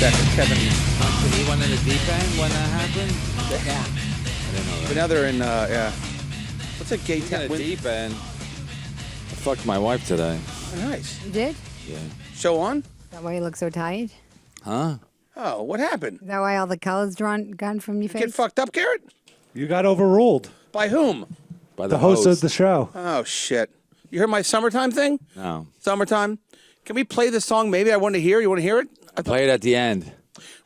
Kevin. He went in the deep end when that happened? Yeah. I didn't know that. But now they're in, yeah. What's a gay He's in town? the deep end. I fucked my wife today. Oh, nice. You did? Yeah. Show on? Is that why you look so tired? Huh? Oh, what happened? Is that why all the color's gone from your face? Get fucked up, Garrett? You got overruled. By whom? By The host of the show. Oh, shit. You heard my summertime thing? No. Summertime? Can we play the song maybe I want to hear? You want to hear it? Play it at the end.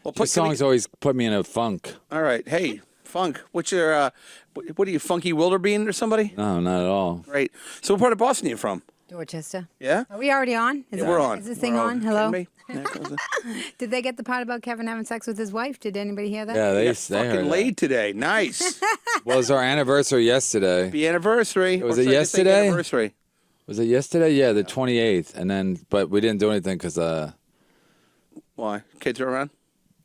Well, The songs always put me in a funk. All right. Hey, Funk. What's your, what are you, Funky Wilderbean or somebody? No, not at all. Great. So what part of Boston are you from? Dorchester. Yeah? Are we already on? Yeah, we're on. Is this We're thing on? Hello? Kidding me? Yeah, close it. Did they get the part about Kevin having sex with his wife? Did anybody hear that? Yeah, They they got heard fucking that. laid today. Nice. Well, it was our anniversary yesterday. The anniversary. Was Or it should I just say yesterday? Anniversary. Was it yesterday? Yeah, the 28th. And then, but we didn't do anything because, Why? Kids are around?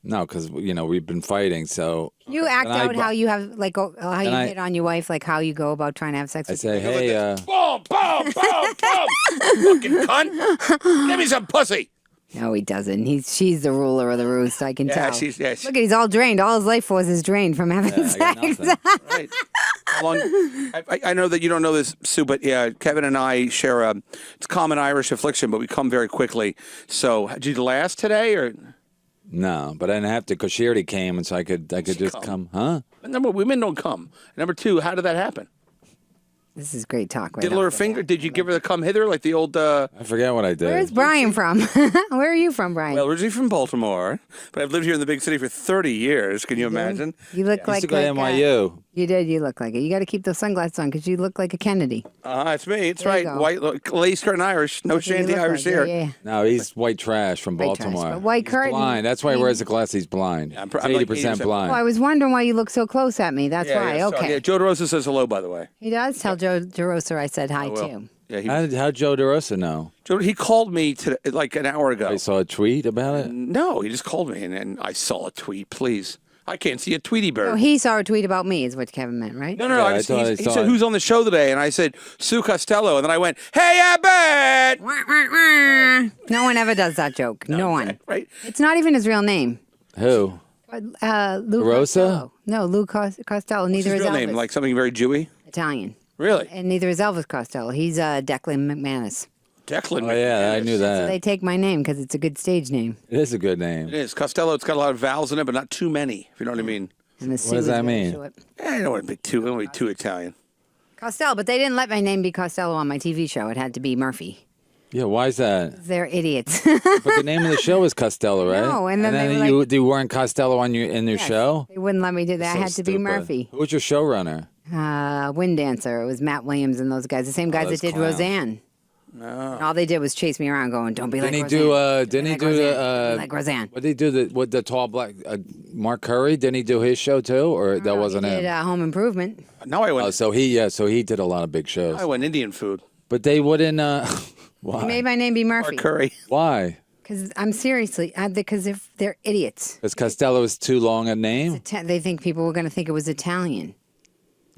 no, because, we've been fighting. So You act And I out bu- how you have, like, how you I- hit on your wife, like how you go about trying to have sex I with say, Go like hey, this. Boom, boom, boom, boom. Fucking cunt. Give me some pussy. No, he doesn't. She's the ruler of the roost, I can Yeah, tell. she's, yeah, Look, he's all drained. All his life force is drained from having I got sex. nothing. right. How long, I know that you don't know this, Sue, but yeah, Kevin and I share it's common Irish affliction, but we come very quickly. So, did you last today or? No, but I didn't have to because she already came, and so I could just come. Huh? Number women don't come. Number two, how did that happen? This is great talk. Right Did her finger? Did you give her the come hither like the old? I forget what I did. Where's Brian from? Where are you from, Brian? Well, originally from Baltimore, but I've lived here in the big city for 30 years. Can you imagine? You look I like, used to go to like NYU. you did. You look like it. You got to keep those sunglasses on because you look like a Kennedy. It's me. It's There you right. go. White, lace curtain Irish. No That's what you shanty look Irish like. here. Yeah, yeah. No, he's white trash from White trash, Baltimore. but white He's curtain- blind. That's why he wears the glasses. He's blind. Yeah, I'm He's like 80% 80% blind. Oh, I was wondering why you look so close at me. That's Yeah, why. yeah, so- Okay. yeah, Joe DeRosa says hello, by the way. He does. Tell Joe DeRosa I said hi, Well, too. yeah, How'd Joe DeRosa know? he called me today, like an hour ago. I saw a tweet about it. No, he just called me, and I saw a tweet. Please, I can't see a Tweety bird. Oh, he saw a tweet about me is what Kevin meant, right? No. Yeah, I I just, thought I he saw said, it. "Who's on the show today?" And I said, "Sue Costello." And then I went, "Hey, Abbott!" Wah, wah, wah. No one ever does that joke. No one. Right? It's not even his real name. Who? Lou DeRosa? Costello. No, Lou Costello. What's Neither his is real Elvis. name? Like something very Jewy? Italian. Really? And neither is Elvis Costello. He's Declan McManus. Declan. Oh yeah, I McManus. knew So that. they take my name because it's a good stage name. It is a good name. It is Costello. It's got a lot of vowels in it, but not too many. If you know what I mean. And the C What does was that very mean? short. I don't want to be too. I don't want to be too Italian. Costello, but they didn't let my name be Costello on my TV show. It had to be Murphy. Yeah, why is that? They're idiots. But the name of the show is Costello, right? No, and then they were you weren't Costello in your Yes, show. They wouldn't let me do that. I So had to be stupid. Murphy. Who was your showrunner? Wind Dancer. It was Matt Williams and those guys. The same guys that those did clowns. Roseanne. And all they did was chase me around going, don't be like Didn't he Roseanne. do? Didn't he Like do Roseanne. the? Like Roseanne. What did he do? With the tall black Mark Curry? Didn't he do his show too, or that wasn't He did him? Home Improvement. Now I went. Oh, so he did a lot of big shows. I went Indian food. But they wouldn't. He Why? made my name be Or Murphy. curry. Because Why? I'm seriously, because if they're idiots. Because Costello is too long a name. They think people were going to think it was Italian.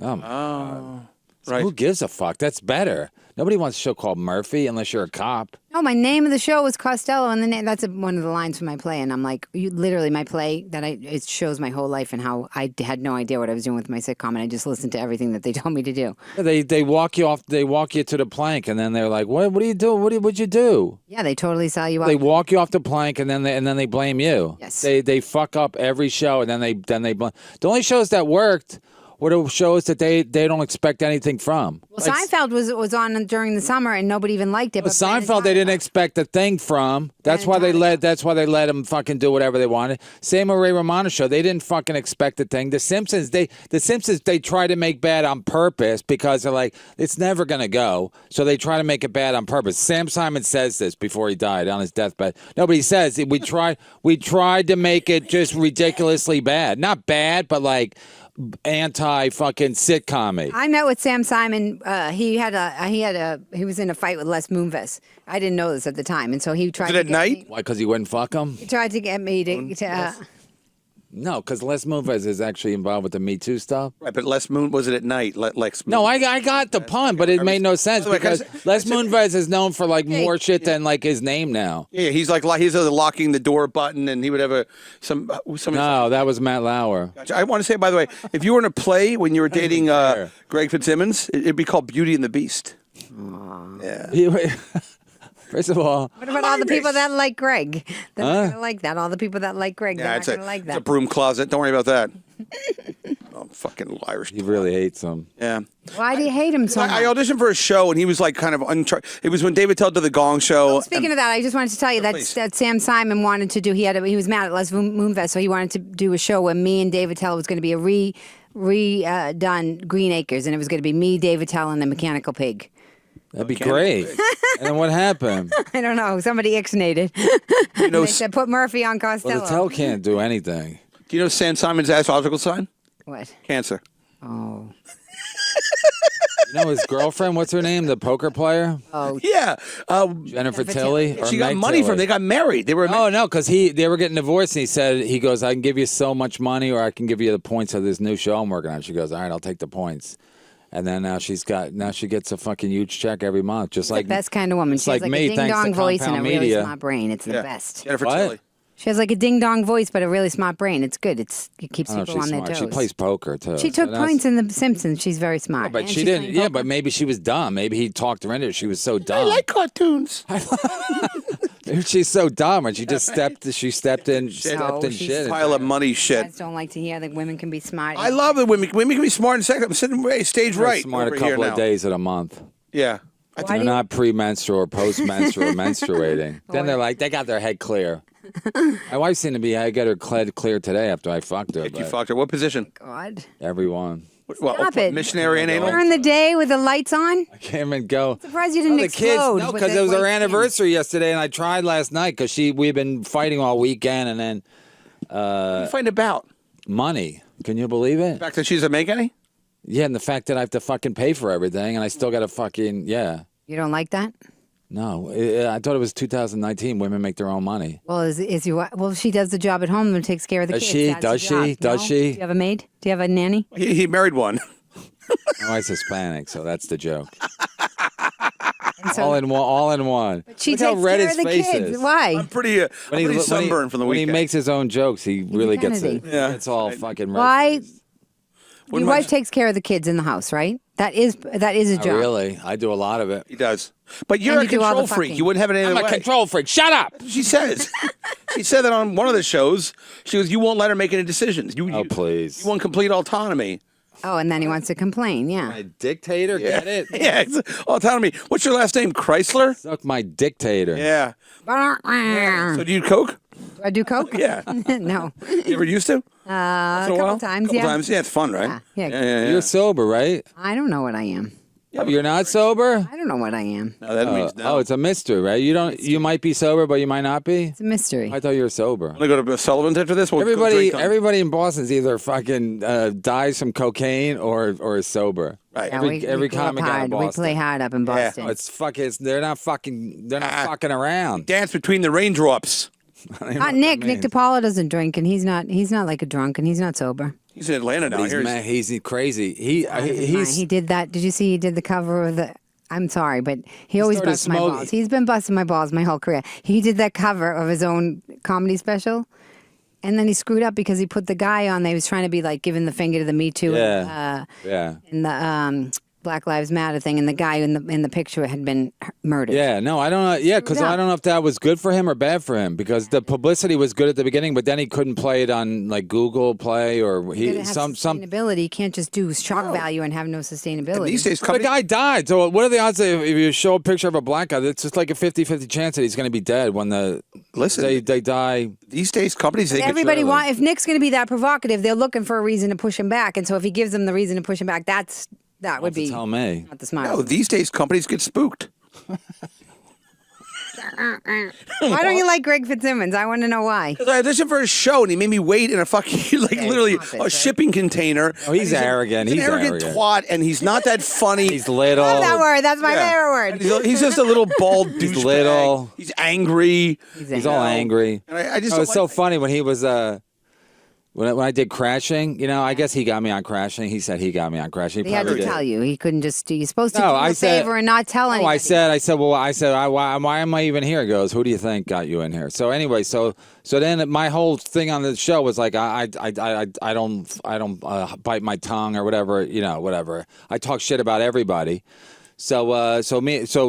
Oh, my God. So right. who gives a fuck? That's better. Nobody wants a show called Murphy unless you're a cop. No, my name of the show was Costello, and the name, that's one of the lines from my play. And I'm like, literally, my play it shows my whole life and how I had no idea what I was doing with my sitcom, and I just listened to everything that they told me to do. They walk you off. They walk you to the plank, and then they're like, "What? What are you doing? What'd you do?" Yeah, they totally sell you They up. walk you off the plank, and then they blame you. Yes. They fuck up every show, and then they blame. The only shows that worked were the shows that they don't expect anything from. Well, Seinfeld was on during the summer, and nobody even liked it. But Seinfeld, they didn't expect a thing from. That's why they let them fucking do whatever they wanted. Same with Ray Romano's show. They didn't fucking expect a thing. The Simpsons, they try to make bad on purpose because they're like, it's never gonna go. So they try to make it bad on purpose. Sam Simon says this before he died on his deathbed. Nobody says we tried to make it just ridiculously bad. Not bad, but like anti-fucking sitcom-y. I met with Sam Simon. He was in a fight with Les Moonves. I didn't know this at the time, and so he tried. Was it to at get night? me- Why? Because he wouldn't fuck him? He tried to get me to No, because Les Moonves is actually involved with the Me Too stuff. Right, but Les Moon was it at night? Lex Moon. No, I got the pun, but it made no sense By the way, because Les Moonves is known for like more shit than like his name now. Yeah, he's the locking the door button, and he would have some. No, that was Matt Lauer. I want to say, by the way, if you were in a play when you were dating Greg Fitzsimmons, it'd be called Beauty and the Beast. Yeah. First of all, What about all the people that like Greg? They're not going to like that. All the people that like Greg, they're not going to like it's that. a broom closet. Don't worry about that. Oh, fucking Irish. he really hates him. Yeah. Why do you hate him so much? I auditioned for a show, and he was like kind of it was when David Tell did the Gong Show. Speaking of that, I just wanted to tell you that Sam Simon wanted to do. He was mad at Les Moonves, so he wanted to do a show where me and David Tell was going to be a redone Green Acres, and it was going to be me, David Tell, and the Mechanical Pig. That'd be great. And then what happened? I don't know. Somebody ixnated. They said put Murphy on Costello. Well, the Tell can't do anything. Do you know Sam Simon's astrological sign? What? Cancer. Oh. You know his girlfriend? What's her name? The poker player? Oh. Yeah. Jennifer Tilly? Or She got Meg money Tilly? from. They got married. They were. Oh no, because they were getting divorced, and he goes, I can give you so much money, or I can give you the points of this new show I'm working on. She goes, all right, I'll take the points. And then now she gets a fucking huge check every month, just like the best kind of woman. She has like like me, a ding thanks dong to voice and a Compound really Media. smart brain. It's the best. Jennifer What? Tilly. She has like a ding dong voice, but a really smart brain. It's good. It keeps I don't know, people she's on their smart. toes. She plays poker too. She took So that's- points in The Simpsons. She's very smart. But And she she's didn't. playing Yeah, poker. but maybe she was dumb. Maybe he talked her into it. She was so I dumb. like cartoons. Maybe she's so dumb, and she just stepped in she's shit. Pile of money shit. Guys don't like to hear that women can be smart. I love that women. Women can be smart and sexy. I'm sitting stage right. Smart a over here couple of now. days at a month. Yeah. They're not premenstrual or postmenstrual or menstruating. Then they're like, they got their head clear. My wife seemed to be, I got her clear today after I fucked her. You but fucked her. What position? God. Everyone. Stop it. Missionary and anal? During the day with the lights on? I can't even go. Surprised you didn't the explode. kids, no, with because the it was our white skin. anniversary yesterday, and I tried last night because we've been fighting all weekend, and then What are you fighting about? money. Can you believe it? The fact that she's a make any? Yeah, and the fact that I have to fucking pay for everything, and I still got to fucking, yeah. You don't like that? No, I thought it was 2019. Women make their own money. Well, well, she does the job at home and takes care of the Does kids. she? That's Does her she? job, Does no? she? Do you have a maid? Do you have a nanny? He married one. My wife's Hispanic, so that's the joke. And so All in one. she Look how takes red care his of the face kids. is. Why? I'm pretty sunburned from the when weekend. he makes his own jokes, he really gets it. Kennedy. Yeah. It's all fucking red. Why? When Your my- wife takes care of the kids in the house, right? That is a Not job. really. I do a lot of it. He does. But you're And a you do all control the freak. fucking- You wouldn't have it any I'm other a way. control freak. Shut up. She says. She said that on one of the shows. She goes, you won't let her make any decisions. Oh, please. You want complete autonomy. Oh, and then he wants to complain. Yeah. My dictator? Get it? Yeah, autonomy. What's your last name? Chrysler? Suck my dictator. Yeah. So Do do you Coke? I do coke? Yeah. No. You ever used to? A couple times. Couple Yeah. times. Yeah, it's fun, right? Yeah. You're sober, right? I don't know what I am. Oh, you're not sober? I don't know what I am. No, that means no. Oh, it's a mystery, right? You might be sober, but you might not be. It's a mystery. I thought you were sober. I'm going to go to Sullivan's after this. We'll go drink on- Everybody in Boston's either fucking dies from cocaine or is sober. Right. Yeah, Every we grew up comic out of hard. We Boston. play hard up in Boston. They're not fucking around. Dance between the raindrops. Not Nick. Nick DiPaolo doesn't drink, and he's not like a drunk, and he's not sober. He's in Atlanta now. He's Here's- mad, he's crazy. He's He did that. Did you see he did the cover of the? I'm sorry, but he always started busts my smoking. balls. He's been busting my balls my whole career. He did that cover of his own comedy special, and then he screwed up because he put the guy on. They was trying to be like giving the finger to the Me Too. yeah. In the Black Lives Matter thing, and the guy in the picture had been murdered. Yeah, no, I don't know. Yeah, because Screwed I up. don't know if that was good for him or bad for him. Because the publicity was good at the beginning, but then he couldn't play it on like Google Play or You he gotta have some. sustainability. You can't just do shock value and have no sustainability. These days, The companies, guy died. So what are the odds that if you show a picture of a black guy, it's just like a 50-50 chance that he's going to be dead when listen, they die. these days, companies, they Everybody surely. if Nick's going to be that provocative, they're looking for a reason to push him back, and so if he gives them the reason to push him back, that would be Tell me. not the smartest. No, these days, companies get spooked. Why don't you like Greg Fitzsimmons? I want to know why. Because I auditioned for a show, and he made me wait in a fucking, literally pompous, a right? shipping container. Oh, he's arrogant. He's He's an arrogant arrogant. twat, and he's not that funny. He's little. Love that word. That's my Yeah. favorite word. He's just a little bald douchebag. He's little. He's angry. He's all angry. And I just Oh, don't it's so like- funny when he was When I did Crashing, you know, I guess he got me on Crashing. He said he got me on Crashing. He had to tell you. He couldn't just. You're supposed to do I a favor and not tell anybody. I said, why am I even here? He goes, who do you think got you in here? So anyway, so then my whole thing on the show was like, I don't bite my tongue or whatever, you know, whatever. I talk shit about everybody. So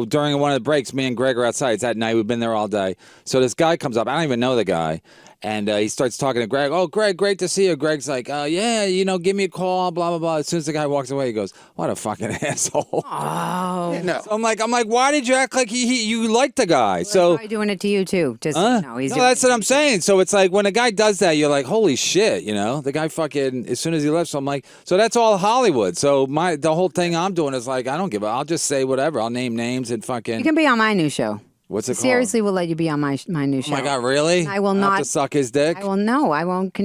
during one of the breaks, me and Greg are outside. It's at night. We've been there all day. So this guy comes up. I don't even know the guy. And he starts talking to Greg. Oh, Greg, great to see you. Greg's like, yeah, you know, give me a call, blah, blah, blah. As soon as the guy walks away, he goes, what a fucking asshole. Oh. Yeah, no. So I'm like, why did you act like you liked the guy? Well, so he's probably doing it to you, too. Just, you know, he's no, doing that's what I'm saying. So it's like when a guy does that, you're like, holy shit, you know? The guy fucking, as soon as he left, so I'm like, so that's all Hollywood. So the whole thing I'm doing is like, I don't give a, I'll just say whatever. I'll name names and fucking. You can be on my new show. What's it called? Seriously, will let you be on my new show. Oh my God, really? I will I'll not have to suck his dick. I will no. I won't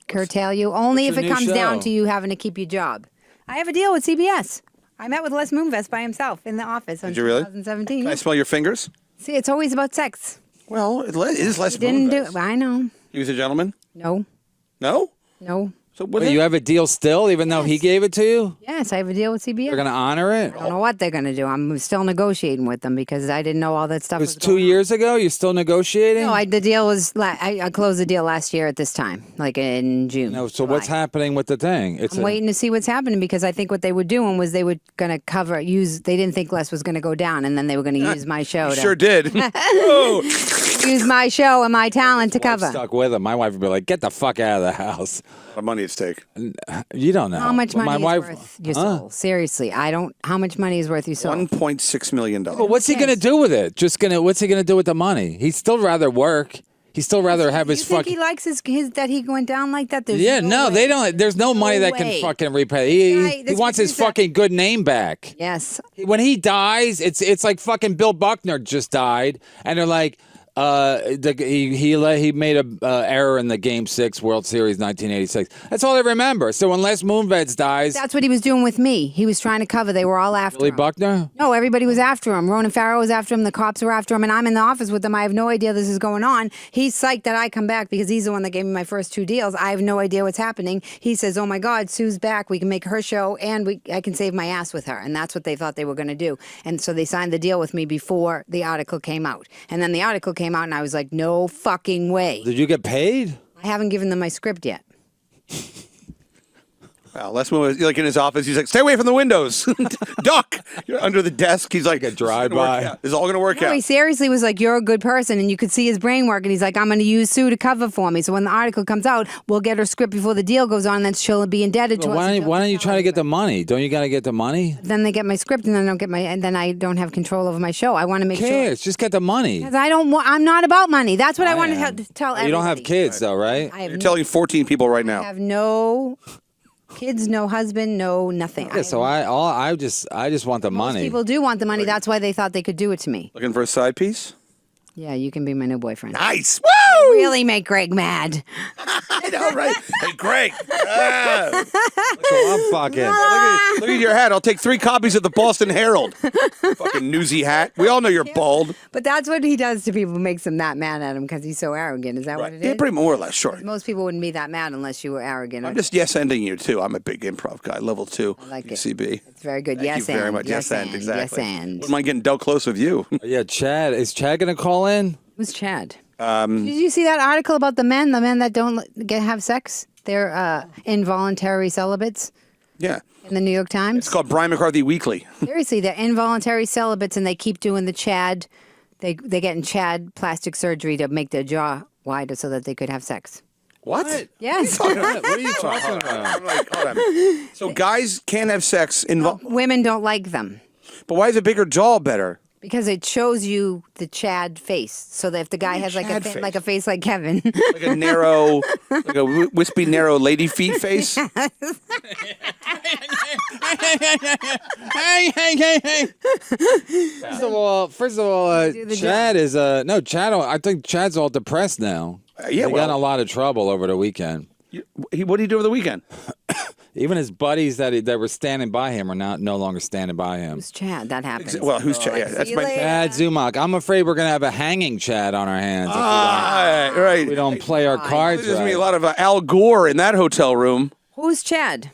curtail you. Only if your it new comes show? down to you having to keep your job. I have a deal with CBS. I met with Les Moonves by himself in the office in Did you really? 2017. Can I smell your fingers? See, it's always about sex. Well, it is less. Didn't do. I know. He was a gentleman. No. No. No. So what? Wait, you have a deal still, even though he Yes. gave it to you? Yes, I have a deal with CBS. They're going to honor it? I don't know what they're going to do. I'm still negotiating with them because I didn't know all that stuff It was was 2 going on. years ago? You're still negotiating? No, the deal was. I closed the deal last year at this time, like in June. No, so what's July. happening with the thing? I'm waiting to see what's happening because I think what they were doing was they were going to they didn't think Les was going to go down, and then they were going to use my show to Sure did. Whoa. use my show and my talent to cover. Stuck with him. My wife would be like, get the fuck out of the house. What money at stake? You don't know. How much money My is wife, worth your soul? Seriously, I don't. How much money is worth your soul? $1.6 million. But what's he going to do with it? What's he going to do with the money? He'd still rather work. He'd still rather have his you think fucking. he likes his that he went down like that? There's Yeah, no, way. they don't. There's no money that way. can fucking repay. He Right, that's wants what his you said. fucking good name back. Yes. When he dies, it's like fucking Bill Buckner just died, and they're like, he made a error in the Game 6 World Series 1986. That's all I remember. So unless Moonves dies, That's what he was doing with me. He was trying to cover. They were all after Billy him. Buckner. No, everybody was after him. Ronan Farrow was after him. The cops were after him. And I'm in the office with them. I have no idea this is going on. He's psyched that I come back because he's the one that gave me my first 2 deals. I have no idea what's happening. He says, oh my God, Sue's back. We can make her show and I can save my ass with her. And that's what they thought they were going to do. And so they signed the deal with me before the article came out. And then the article came out and I was like, no fucking way. Did you get paid? I haven't given them my script yet. Well, Les Moon was like in his office. He's like, "Stay away from the windows, duck." You're under the desk. He's like, a drive-by. It's all going to work No, out. he seriously was like, you're a good person. And you could see his brain work. And he's like, I'm going to use Sue to cover for me. So when the article comes out, we'll get her script before the deal goes on. And then she'll be indebted to us. Why and don't you she'll try to get the tell money? Don't you got to get the money? everybody. Then they get my script and then I don't get and then I don't have control over my show. I want to make Who sure. cares? Just get the money. Because I'm not about money. That's what I want am. to tell everybody. You don't have kids though, right? I have You're telling 14 people right I now. have no kids, no husband, no nothing. Yeah, so I just want the Most money. people do want the money. That's why they thought they could do it to me. Looking for a side piece? Yeah, you can be my new boyfriend. Nice. Woo! Really make Greg mad. I know, right? Hey, Greg. I'm fucking. Look at your hat. I'll take 3 copies of the Boston Herald. Fucking newsy hat. We all know you're bald. But that's what he does to people, makes them that mad at him because he's so arrogant. Is that what it is? Yeah, pretty more or less, sure. Most people wouldn't be that mad unless you were arrogant. I'm just yes-ending you, too. I'm a big improv guy, level 2. I like it. UCB. It's very good. Thank Yes, you very and. much. Yes, and, and. exactly. Yes, and. Wouldn't mind getting dealt close with you. Yeah, Chad. Is Chad gonna call in? Who's Chad? Did you see that article about the men that don't have sex? They're involuntary celibates Yeah. in the New York Times. It's called Brian McCarthy Weekly. Seriously, they're involuntary celibates and they keep doing the Chad. They get in Chad plastic surgery to make their jaw wider so that they could have sex. What? Yes. What are you talking about? I'm like, hold on. So guys can't have sex Women don't like them. but why is a bigger jaw better? Because it shows you the Chad face, so that if the guy has like Chad face? like a face like Kevin, Like a narrow, like a wispy, narrow lady feet face? Hey. First of all, Do the Chad is no Chad. I think Chad's all depressed now. Yeah, he got in a lot of trouble over the weekend. What do you do over the weekend? Even his buddies that were standing by him are no longer standing by him. Who's Chad? That happens. Well, who's Chad? Yeah, that's See you my. later. Chad Zumach. I'm afraid we're gonna have a hanging Chad on our hands. Right. We don't play our cards There's gonna be a right. lot of Al Gore in that hotel room. Who's Chad?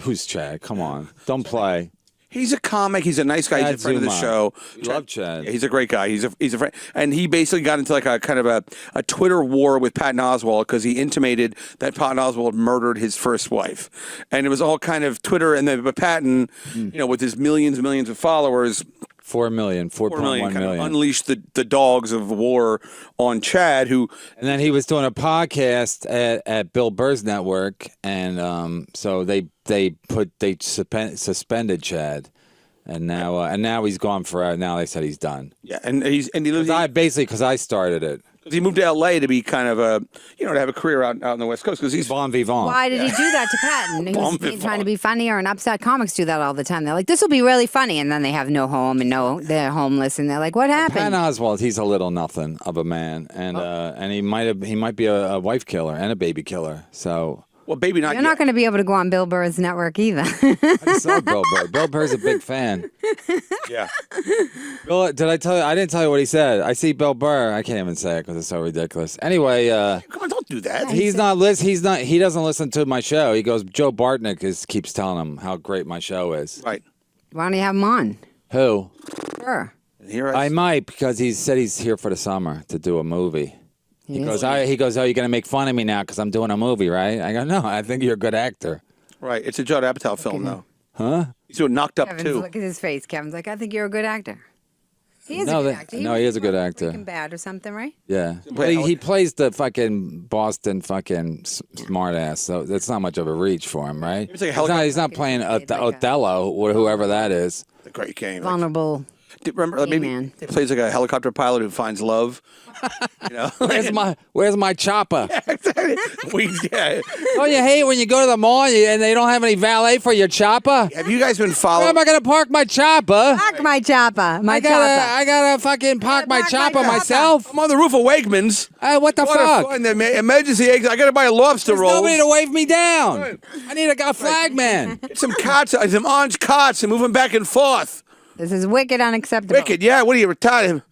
Who's Chad? Come on, don't play. He's a comic. He's a nice guy. Chad He's a friend of the Zumach. show. We love Chad. Yeah, he's a great guy. He's a friend, and he basically got into like a kind of a Twitter war with Patton Oswalt because he intimated that Patton Oswalt murdered his first wife, and it was all kind of Twitter. And then but Patton, with his millions and millions of followers, 4 million, 4.1 kind of million. unleashed the dogs of war on Chad, who And then he was doing a podcast at Bill Burr's network, and so they suspended Chad, and now he's gone forever. Now they said he's done. and he lives. Because I started it. He moved to L.A. to be kind of to have a career out on the West Coast because he's Bon vivant. Why did he do that to Patton? He Bon was vivant. trying to be funny, or an upset comics do that all the time. They're like, "This will be really funny," and then they have no home and they're homeless, and they're like, "What Patton happened?" Oswalt, he's a little nothing of a man, and he might be a wife killer and a baby killer. So well, baby, not You're yet. not going to be able to go on Bill Burr's network either. I just saw Bill Burr. Bill Burr's a big fan. Yeah. Bill, did I tell you? I didn't tell you what he said. I see Bill Burr. I can't even say it because it's so ridiculous. Anyway, Come on, don't do that. he doesn't listen to my show. He goes, Joe Bartnick keeps telling him how great my show is. Right. Why don't you have him on? Who? Sure. Here I might, because he said he's here for the summer to do a movie. He goes, oh, you're going to make fun of me now because I'm doing a movie, right? I go, no, I think you're a good actor. Right. It's a Judd Apatow film, though. Huh? He's doing Knocked Up Kevin's, too. look at his face. Kevin's like, I think you're a good actor. He is No, a good that- actor. no, he is a good actor. Breaking Bad or something, right? Yeah. play But he Alec- plays the fucking Boston fucking smart ass, so that's not much of a reach for him, right? It's like a He's not playing It's like a- Othello or whoever that is. The great game. Vulnerable. Remember, maybe man. he plays like a helicopter pilot who finds love. Where's my chopper? Yeah. Don't you hate when you go to the mall and they don't have any valet for your chopper? Have you guys been Where following? am I gonna park my chopper? Park my chopper. My I chopper. gotta fucking park my park my chopper chopper. myself. I'm on the roof of Wegmans. What the What fuck? a fun emergency exit. I got to buy a lobster There's roll. nobody to wave me down. I need a flagman. Some cots, some orange cots, and move them back and forth. This is wicked unacceptable. Wicked, yeah. What are you retired?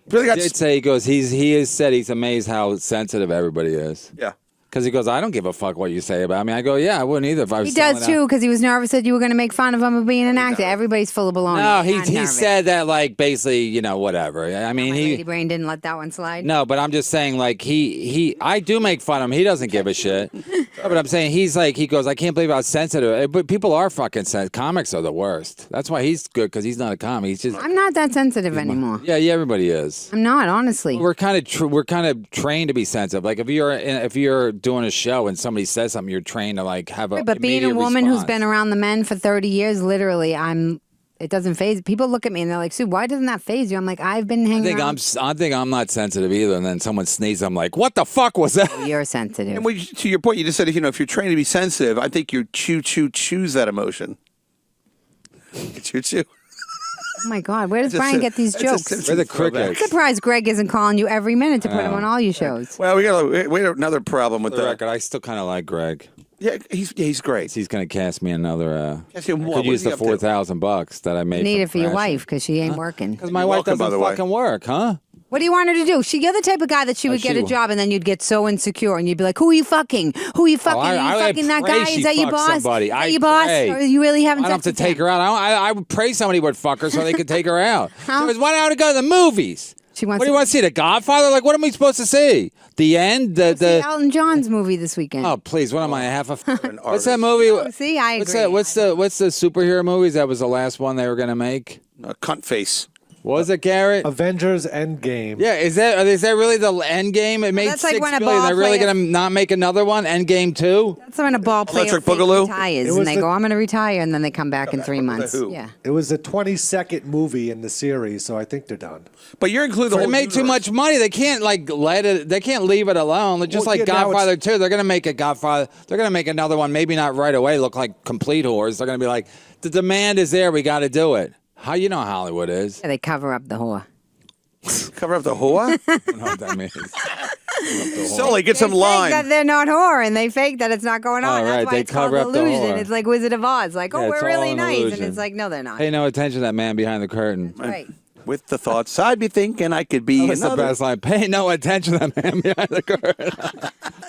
Really got Did say he goes. He has said he's amazed how sensitive everybody is. yeah. Because he goes, I don't give a fuck what you say about me. I go, yeah, I wouldn't either if I was. He does selling out. too, because he was nervous that you were going to make fun of him of being an actor. Everybody's full of baloney. No, He's not he nervous. said that like basically, whatever. I mean, My he. lady brain didn't let that one slide. No, but I'm just saying, like I do make fun of him. He doesn't give a shit. But I'm saying he goes, I can't believe how sensitive. But people are fucking sensitive. Comics are the worst. That's why he's good because he's not a comic. He's just I'm not that sensitive anymore. yeah, everybody is. I'm not, honestly. We're kind of trained to be sensitive. Like if you're doing a show and somebody says something, you're trained to like have a. But being a immediate woman who's response. been around the men for 30 years, literally, it doesn't phase. People look at me and they're like, Sue, why doesn't that phase you? I'm like, I've been hanging around. I think I'm not sensitive either. And then someone sneezes, I'm like, what the fuck was that? You're sensitive. And to your point, you just said if you're trained to be sensitive, I think you choose that emotion. Choo. Oh my God, where does That's a Brian get these that's a jokes? Simpsons Where the throwback. crickets? I'm surprised Greg isn't calling you every minute to put him on all your shows. Well, we got another problem with For the that. record, I still kind of like Greg. Yeah, he's great. He's going to cast me another. Cast him I what? could What use is he the up to? $4,000 that I made. Need from it for your Crashing. wife because she ain't working. Because my You're wife welcome, by doesn't the way. fucking work, huh? What do you want her to do? You're the type of guy that she would she get a will. job and then you'd get so insecure and you'd be like, who are you fucking? Who are you fucking? Are you I fucking that pray guy? she Is that your fucks boss? somebody. Is that I your boss? pray. Or are you really having I don't sex have to with take him? her out. I would pray somebody would fuck her so they could take her out. How? She goes, why don't I go to the movies? She wants What do you to- want to see? The Godfather? Like, what am I supposed to see? The end? See Elton John's movie this weekend. Oh, please! What am I? Half a? What's artist. that movie? See, I What's agree. that? What's the superhero movies? That was the last one they were gonna make. Cunt face. What was it, Garrett? Avengers Endgame. Yeah, is that really the end game? It made that's like $6 when a billion. ball They're really player- gonna not make another one? End game 2? That's when a ball player Electric fake Boogaloo? retires It and was they the- go, I'm going to retire, and then they come back in 3 months. who? Yeah. It was a 20-second movie in the series, so I think they're done. But you're including the They whole made too universe. much money. They can't They can't leave it alone. They're just Well, like yeah, now Godfather 2. They're gonna make a Godfather. They're gonna make another one. Maybe not right away. Look like complete whores. They're gonna be like, the demand is there. We got to do it. How you know Hollywood is? They cover up the whore. Cover up the whore. I don't know what that means. Sully, get some They fake lime. that they're not whore, and they fake that it's not going on. Oh, That's right, why they it's called cover up the illusion. whore. It's like Wizard of Oz. Like, Yeah, oh, it's we're all really an nice, and illusion. it's like, no, they're not. Pay no attention to that man behind the curtain. Right. With the thoughts, I'd be thinking I could be That's the another. best line. Pay no attention to that man behind the curtain.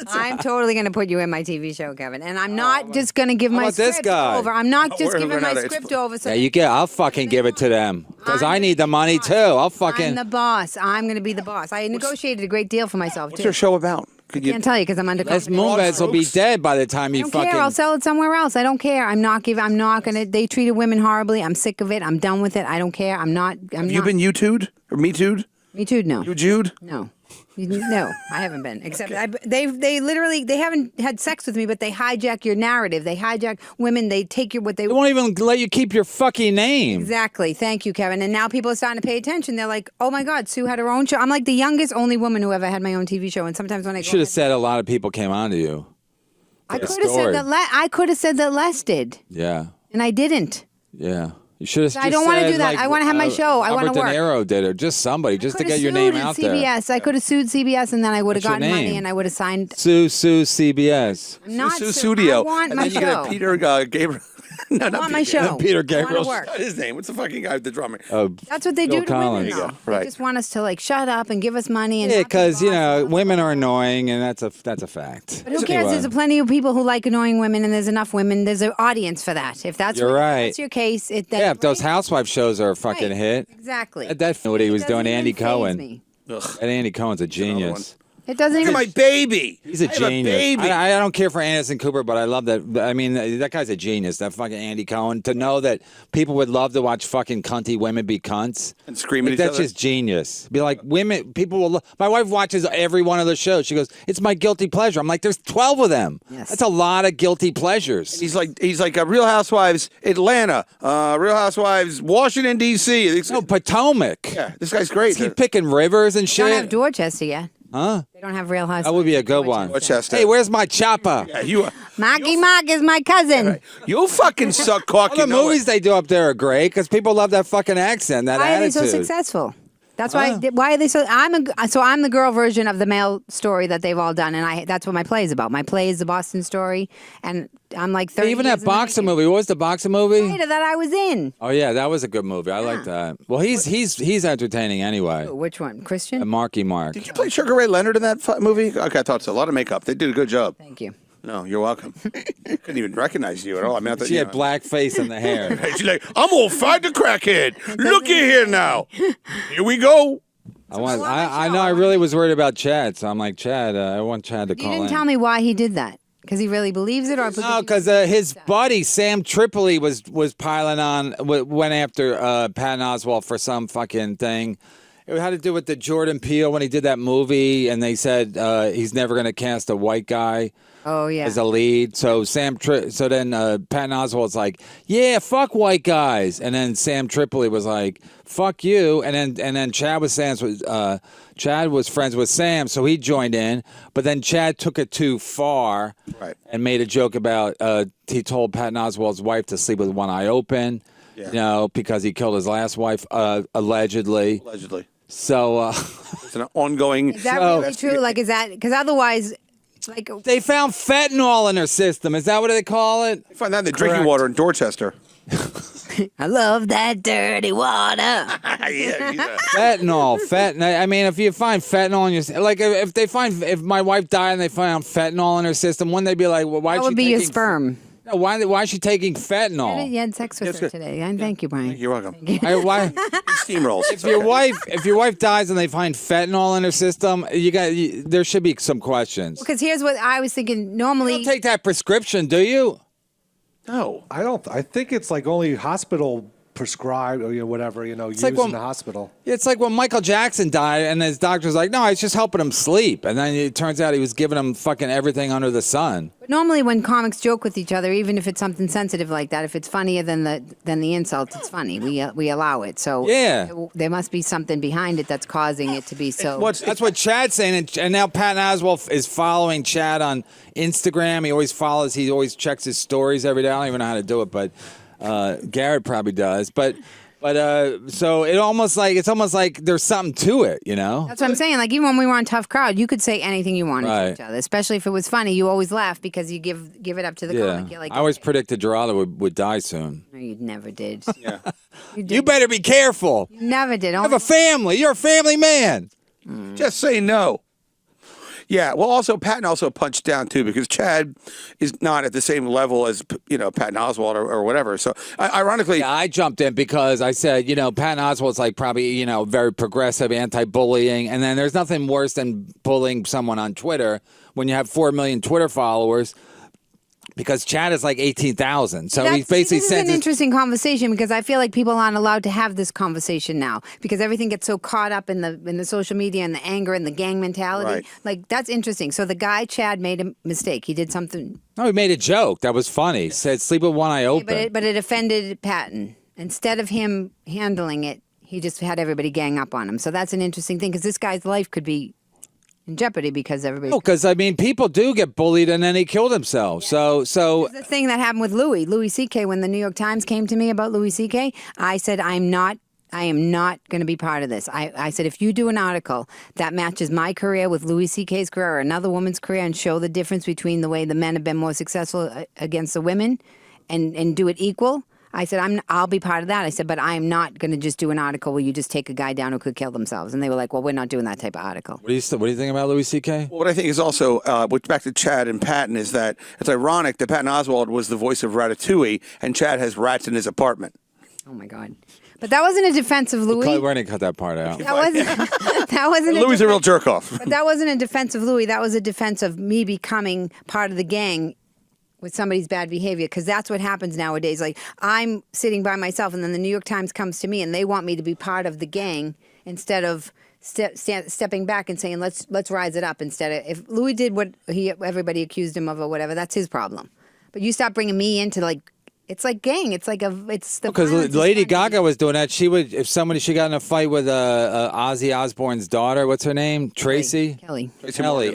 I'm totally going to put you in my TV show, Kevin, and I'm not just going to give How my about this script guy? over. I'm not just we're giving my not- it's- script over. So Yeah, I'll fucking give it to them because I need the money too. I'll fucking. I'm the boss. I'm going to be the boss. I negotiated a great deal for myself What's too. your show about? Could you? Can't tell you because I'm under This confidentiality. Moonves will be dead by the time I you don't fucking. care. I'll sell it somewhere else. I don't care. I'm not gonna. They treated women horribly. I'm sick of it. I'm done with it. I don't care. I'm not. Have you been YouTubed or Me Too'd? Me too. No. You Jude? No. No, I haven't been. Except they literally they haven't had sex with me, but they hijack your narrative. They hijack women. They take your what they They won't even let you keep your fucking name. Exactly. Thank you, Kevin. And now people are starting to pay attention. They're like, oh my God, Sue had her own show. I'm like the youngest, only woman who ever had my own TV show. And sometimes when I You go should have ahead- said a lot of people came on to you. I the could have said story. that. I could have said that Les did, Yeah, and I didn't. yeah. You should have. I don't wanna do that. I wanna have my show. I wanna Robert work. De Niro did it. Just somebody, just to Coulda get your sued name out there. CBS. I could have sued CBS, and then I would have What's your gotten money, name? and I would have signed. Sue CBS. I'm not Sue suing. Studio. I want and my then you show. get Peter Gabriel. No, I not want my Peter. show. Peter I Gabriel. wanna work. What's his name? What's the fucking guy with the drummer? That's what they Bill do to Collins. women, There you though. go. Right. They just want us to like shut up and give us money. And Yeah, not be because bosses. women are annoying, and that's a fact. But who cares? There's plenty of people who like annoying women, and there's enough women. There's an audience for that. If that's You're right. that's your case, Yeah, if those housewife shows are a fucking Right. hit. Exactly. That's what he It was doesn't doing to even Andy faze Cohen. me. Ugh. And Andy Cohen's a genius. It doesn't Look even. at my baby. He's a I have genius. baby. I don't care for Anderson Cooper, but I love that. I mean, that guy's a genius. That fucking Andy Cohen. To know that people would love to watch fucking cunty women be cunts And scream at like, each that's other. just genius. Be like, women, people will. My wife watches every one of the shows. She goes, "It's my guilty pleasure." I'm like, "There's 12 of them. Yes. That's a lot of guilty pleasures." He's like a Real Housewives Atlanta, Real Housewives Washington D.C. No, Potomac. Yeah, this guy's great. He's picking rivers and They don't have shit. Dorchester yet. Huh? They don't have Real Housewives. That would be a good one. Dorchester. Hey, where's my chopper? Yeah, you Marky Mark is my cousin. you fucking suck cock. All You the know movies it. they do up there are great because people love that fucking accent, that Why are they attitude. so successful? That's why. Why are they so? I'm the girl version of the male story that they've all done, and that's what my play is about. My play is the Boston story, and I'm like 30. Even years that in the boxing making. movie. What was the boxing movie? Later that I was in. Oh yeah, that was a good movie. I like that. Well, he's entertaining anyway. Which one, Christian? Marky Mark. Did you play Sugar Ray Leonard in that movie? Okay, I thought so. A lot of makeup. They did a good job. Thank you. No, you're welcome. Couldn't even recognize you at all. I mean, I thought, She you had know. black face in the hair. She's like, I'm gonna fight the crackhead. Looky here now. Here we go. I know. I really was worried about Chad, so I'm like, Chad. I want Chad to You call didn't in. tell me why he did that. Because he really believes it, or No, because his buddy Sam Tripoli was piling on, went after Patton Oswalt for some fucking thing. It had to do with the Jordan Peele when he did that movie, and they said he's never going to cast a white guy Oh yeah. as a lead. So then Patton Oswalt's like, yeah, fuck white guys, and then Sam Tripoli was like, fuck you, and then Chad was friends with Sam, so he joined in, but then Chad took it too far, Right. and made a joke about he told Patton Oswalt's wife to sleep with one eye open, because he killed his last wife allegedly. Allegedly. So It's an ongoing. Is that really true? Like, is that because otherwise, like, they found fentanyl in her system. Is that what they call it? You find that in the drinking Correct. water in Dorchester. I love that dirty water. yeah. Fentanyl. I mean, if you find fentanyl in your, like, if my wife died and they found fentanyl in her system, wouldn't they be like, well, why? That is she would be your taking sperm. No, why is she taking fentanyl? You had sex with her today. And thank you, Brian. You're welcome. Why? Steamrolls. If your wife dies and they find fentanyl in her system, there should be some questions. Because here's what I was thinking. You Normally, don't take that prescription, do you? No. I don't. I think it's like only hospital prescribed or whatever used like in the hospital. It's like when Michael Jackson died and his doctor's like, no, it's just helping him sleep. And then it turns out he was giving him fucking everything under the sun. normally when comics joke with each other, even if it's something sensitive like that, if it's funnier than the insults, it's funny. We allow it. So Yeah. there must be something behind it that's causing it to be so. That's what Chad's saying. And now Patton Oswalt is following Chad on Instagram. He always checks his stories every day. I don't even know how to do it, but Garrett probably does. But But so it's almost like there's something to it, you know? That's what I'm saying. Like even when we were on Tough Crowd, you could say anything you wanted to each other, especially if it was funny. You always laugh because you give it up to the comic. You're like, I always predicted Geraldo would die soon. No, you never did. Yeah. You better be careful. You never did. You have a family. You're a family man. Just say no. Yeah, well, also Patton also punched down too because Chad is not at the same level as Patton Oswalt or whatever. So ironically, Yeah, I jumped in because I said, Patton Oswalt's like probably, very progressive, anti-bullying. And then there's nothing worse than bullying someone on Twitter when you have 4 million Twitter followers. Because Chad is like 18,000. So he basically this is said an interesting conversation because I feel like people aren't allowed to have this conversation now because everything gets so caught up in the social media and the anger and the gang mentality. Right. Like that's interesting. So the guy Chad made a mistake. He did something. No, he made a joke. That was funny. He said, sleep with one eye open. But it offended Patton. Instead of him handling it, he just had everybody gang up on him. So that's an interesting thing because this guy's life could be in jeopardy because everybody. No, because people do get bullied and then he killed himself. Yeah. So the thing that happened with Louis C.K. when the New York Times came to me about Louis C.K., I said I am not going to be part of this. I said if you do an article that matches my career with Louis C.K.'s career or another woman's career and show the difference between the way the men have been more successful against the women, and do it equal. I said, I'll be part of that. I said, but I am not going to just do an article where you just take a guy down who could kill themselves. And they were like, well, we're not doing that type of article. what do you think about Louis C.K.? what I think is also, back to Chad and Patton, is that it's ironic that Patton Oswalt was the voice of Ratatouille and Chad has rats in his apartment. Oh, my God. But that wasn't a defense of Louis. We're going to cut that part out. That wasn't Louis a real jerk off. But that wasn't a defense of Louis. That was a defense of me becoming part of the gang with somebody's bad behavior, because that's what happens nowadays. Like, I'm sitting by myself, and then the New York Times comes to me, and they want me to be part of the gang instead of stepping back and saying, let's rise it up. Instead of, if Louis did what everybody accused him of or whatever, that's his problem. But you stop bringing me into, like, it's like gang. It's like because Lady Gaga was doing that. She would, if she got in a fight with Ozzy Osbourne's daughter. What's her name? Tracy. Kelly.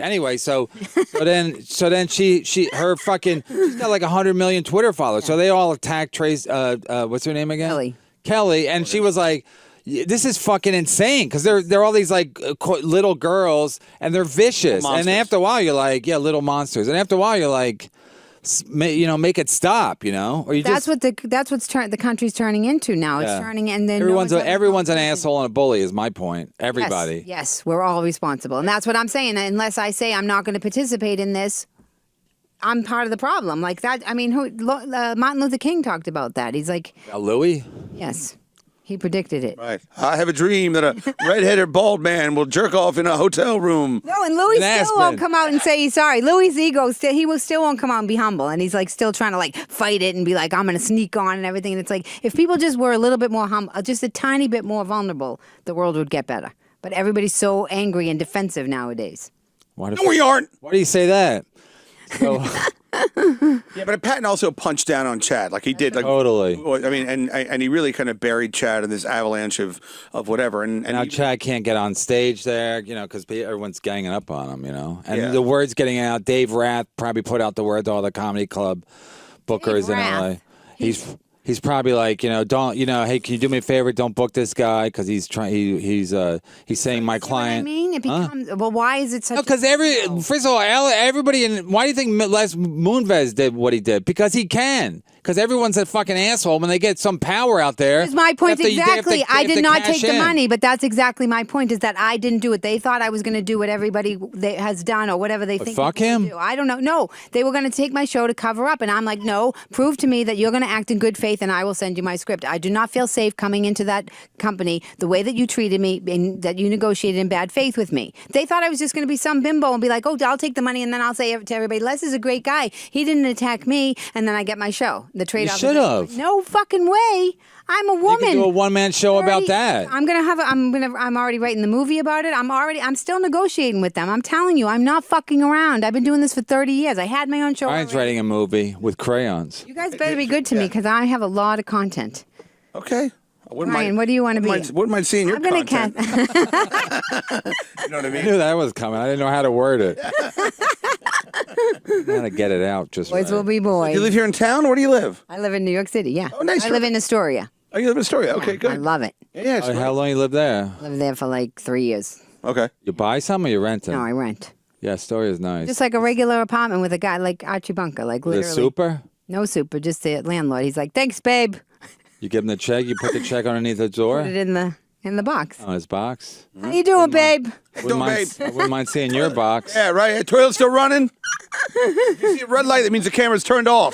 Anyway, so then she's got like 100 million Twitter followers. Yeah. So they all attacked Tracy. What's her name again? Kelly, and she was like, this is fucking insane because they're all these like little girls and they're vicious. And after a while, you're like, yeah, little monsters. And after a while, you're like, make it stop, or you that's what the country's turning into now. It's turning, and then everyone's an asshole and a bully. Is my point. Everybody. Yes, we're all responsible, and that's what I'm saying. Unless I say I'm not going to participate in this, I'm part of the problem. Like that. I mean, Martin Luther King talked about that. He's like, Louis. Yes. He predicted it. Right. I have a dream that a red-headed bald man will jerk off in a hotel room. No, and Louis still won't come out and say he's sorry. Louis' ego, still won't come out and be humble. And he's like still trying to like fight it and be like, I'm going to sneak on and everything. And it's like, if people just were a little bit more humble, just a tiny bit more vulnerable, the world would get better. But everybody's so angry and defensive nowadays. No, we aren't. Why do you say that? So, yeah, but Patton also punched down on Chad, like he did. Like, totally. I mean, and he really kind of buried Chad in this avalanche of whatever. And now Chad can't get on stage there, because everyone's ganging up on him, And the word's getting out. Dave Rath probably put out the word to all the comedy club bookers in LA. He's probably like, don't, hey, can you do me a favor? Don't book this guy because he's saying my client. What I mean, it becomes well. Why is it such? Because first of all, everybody why do you think Les Moonves did what he did? Because he can. Because everyone's a fucking asshole when they get some power out there. That's my point exactly. I did not take the money, but that's exactly my point. Is that I didn't do it. They thought I was going to do what everybody has done or whatever they think. Fuck him. Do. I don't know. No, they were going to take my show to cover up, and I'm like, no. Prove to me that you're going to act in good faith, and I will send you my script. I do not feel safe coming into that company the way that you treated me and that you negotiated in bad faith with me. They thought I was just going to be some bimbo and be like, oh, I'll take the money, and then I'll say to everybody, Les is a great guy. He didn't attack me, and then I get my show. The trade-off. You should have. No fucking way. I'm a woman. You can do a one-man show about that. I'm already writing the movie about it. I'm still negotiating with them. I'm telling you, I'm not fucking around. I've been doing this for 30 years. I had my own show. Ryan's writing a movie with crayons. You guys better be good to me because I have a lot of content. Okay. Ryan, what do you want to be? Wouldn't mind seeing your content. You know what I mean? I knew that was coming. I didn't know how to word it. How to get it out just boys right. will be boys. You live here in town? Where do you live? I live in New York City, yeah. Oh, nice. I live in Astoria. Oh, you live in Astoria. Okay, I good. love it. Yeah, it's How long you live there? Lived there for like 3 years. okay. You buy some or you rent them? No, I rent. Yeah, Astoria's nice. Just like a regular apartment with a guy like Archie Bunker, like The literally. super? No super, just the landlord. He's like, thanks, babe. You give him the check. You put the check underneath the Put door it in the box. on his box. How you doing, babe? Wouldn't mind, I wouldn't mind seeing your box. Yeah, right. The toilet's still running. If you see a red light, that means the camera's turned off.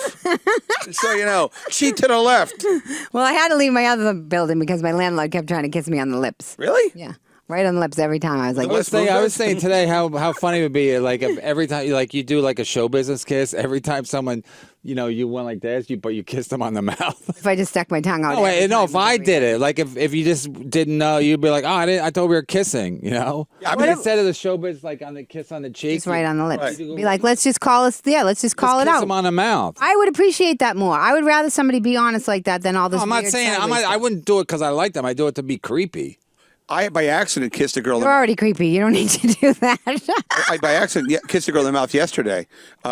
Just so you know. Cheat to the left. Well, I had to leave my other building because my landlord kept trying to kiss me on the lips. Really? Yeah, right on the lips every time. I was like, I was saying today how funny it would be like if every time you do like a show business kiss, every time someone you went like this, but you kissed them on the mouth. if I just stuck my tongue out. No, every no, time if I did it, like if you just didn't know, you'd be like, oh, I thought we were kissing, Yeah, I But mean, instead of the showbiz, like on the kiss on the cheek, Just right on the lips. Right. Be like, let's just call it kiss out. them on the mouth. I would appreciate that more. I would rather somebody be honest like that than all this. I'm not weird saying sideways I stuff. wouldn't do it because I like them. I do it to be creepy. I by accident kissed a girl. You're already creepy. You don't need to do that. I by accident kissed a girl in the mouth yesterday.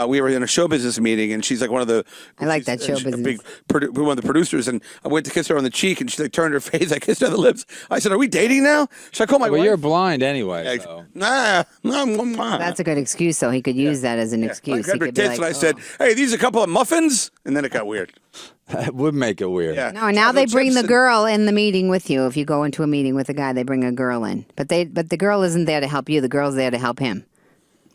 We were in a show business meeting, and she's like one of the. I like that show she's a business. one of the producers, and I went to kiss her on the cheek, and she like turned her face. I kissed her on the lips. I said, "Are we dating now? Should I call my Well, wife?" you're blind anyway. Like, So. nah. That's a good excuse, though. He could use that as an I excuse. grabbed He her could be tits, like, and I said, "Hey, these are a couple of muffins," and then it got weird. That would make it weird. Yeah. No, now they Chocolate bring chips the and- girl in the meeting with you. If you go into a meeting with a guy, they bring a girl in. But the girl isn't there to help you. The girl's there to help him.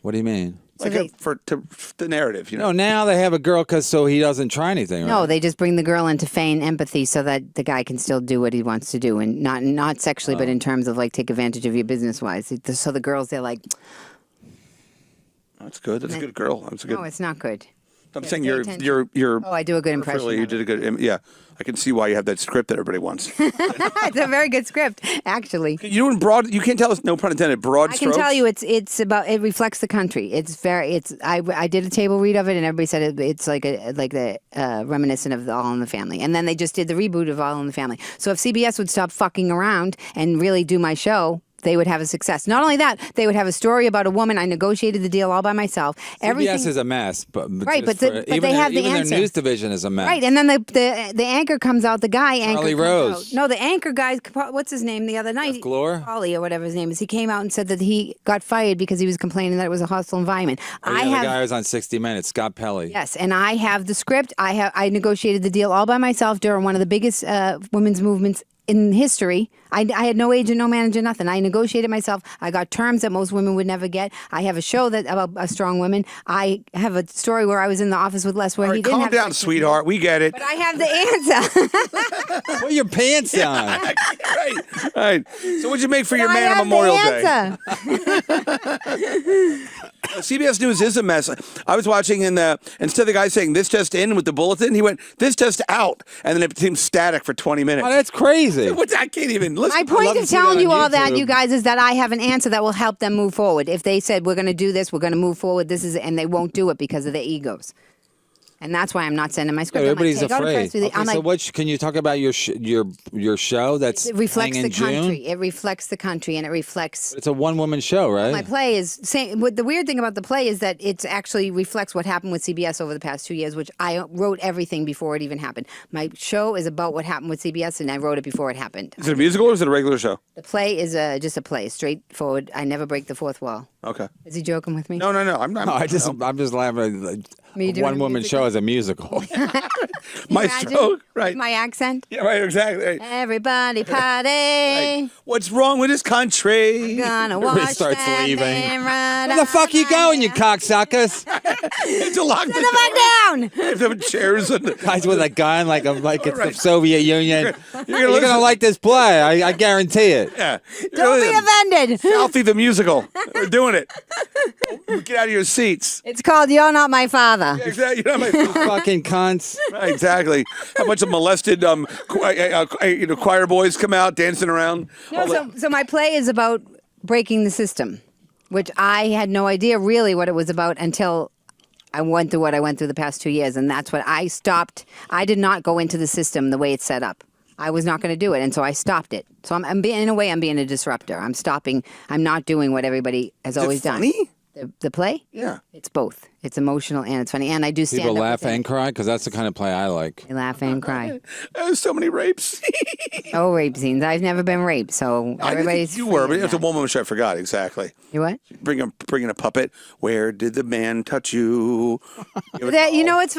What do you mean? So Like for the narrative, No, now they have a girl so he doesn't try anything. Right? No, they just bring the girl in to feign empathy so that the guy can still do what he wants to do, and not sexually, but in terms of like take advantage of you business wise. So the girls, they're like, That's good. That's a good girl. That's a good. no, it's not good. I'm Yeah, saying pay you're attention. Oh, I do a good impression. Really, you of did it. a good. Yeah, I can see why you have that script that everybody wants. It's a very good script, actually. You doing broad? You can't tell us. No pun intended. Broad I strokes. can tell you, it's about it reflects the country. I did a table read of it, and everybody said it's like the reminiscent of All in the Family. And then they just did the reboot of All in the Family. So if CBS would stop fucking around and really do my show, they would have a success. Not only that, they would have a story about a woman. I negotiated the deal all by myself. CBS is a mess, but Right, just but they have the even answer. their news division is a mess. Right, and then the anchor comes out. The guy anchor Charlie comes Rose. out. No, the anchor guy. What's his name? The other night, Glore? Paulie or whatever his name is. He came out and said that he got fired because he was complaining that it was a hostile environment. The guy who was on 60 Minutes, Scott Pelley. Yes, and I have the script. I negotiated the deal all by myself during one of the biggest women's movements in history. I had no agent, no manager, nothing. I negotiated myself. I got terms that most women would never get. I have a show about a strong woman. I have a story where I was in the office with Les where All he right, didn't calm have down, sex with me. sweetheart. We get it. But I have the answer. Put your pants on. right. So what'd you make for your I man on have Memorial the Day? answer. CBS News is a mess. I was watching instead of the guy saying this just in with the bulletin, he went this just out, and then it seemed static for 20 minutes. Oh, that's crazy. I can't even listen. My love point to of see that telling on you all that, YouTube. you guys, is that I have an answer that will help them move forward. If they said we're going to do this, we're going to move forward. This is, and they won't do it because of their egos. And that's why I'm not sending my script. Everybody's I'm like, take out a afraid. press release. Okay, I'm so like, can you talk about your show that's it reflects playing the in June? country. It reflects the country, and it reflects. It's a one-woman show, right? My play is same. What the weird thing about the play is that it actually reflects what happened with CBS over the past 2 years, which I wrote everything before it even happened. My show is about what happened with CBS, and I wrote it before it happened. Is it a musical or is it a regular show? The play is just a play, straightforward. I never break the fourth wall. Okay. Is he joking with me? No. I'm not. No, I'm just laughing. At Me a doing a one-woman musical? show as a musical. My Imagine stroke. Right. My accent. Yeah. Right. Exactly. Right. Everybody party. Right. What's wrong with this country? Gonna Everybody wash starts that leaving. man right Where the fuck you out going, you there. cocksuckers? To lock Sit the fuck down. the chairs and Guys with a gun, like it's Right. the Soviet Union. You're listen- gonna like this play. I guarantee it. yeah. Don't be offended. Alfie the musical. We're doing it. Get out of your seats. It's called You're Not My Father. Exactly. You know, Fucking cunts. right, exactly. A bunch of molested choir boys come out dancing around. All the- So my play is about breaking the system, which I had no idea really what it was about until I went through what I went through the past 2 years. And that's what I stopped. I did not go into the system the way it's set up. I was not going to do it. And so I stopped it. So I'm being, in a way, I'm being a disruptor. I'm stopping. I'm not doing what everybody has Is always it done. funny? The play? Yeah. It's both. It's emotional and it's funny. And I do stand People up laugh with it. and cry because that's the kind of play I like. They laugh and cry. So many rapes. Oh, rape scenes. I've never been raped, so I didn't everybody's think you free were, of but it's a that. woman which I forgot exactly. You what? Bringing a puppet. Where did the man touch you? You know, it's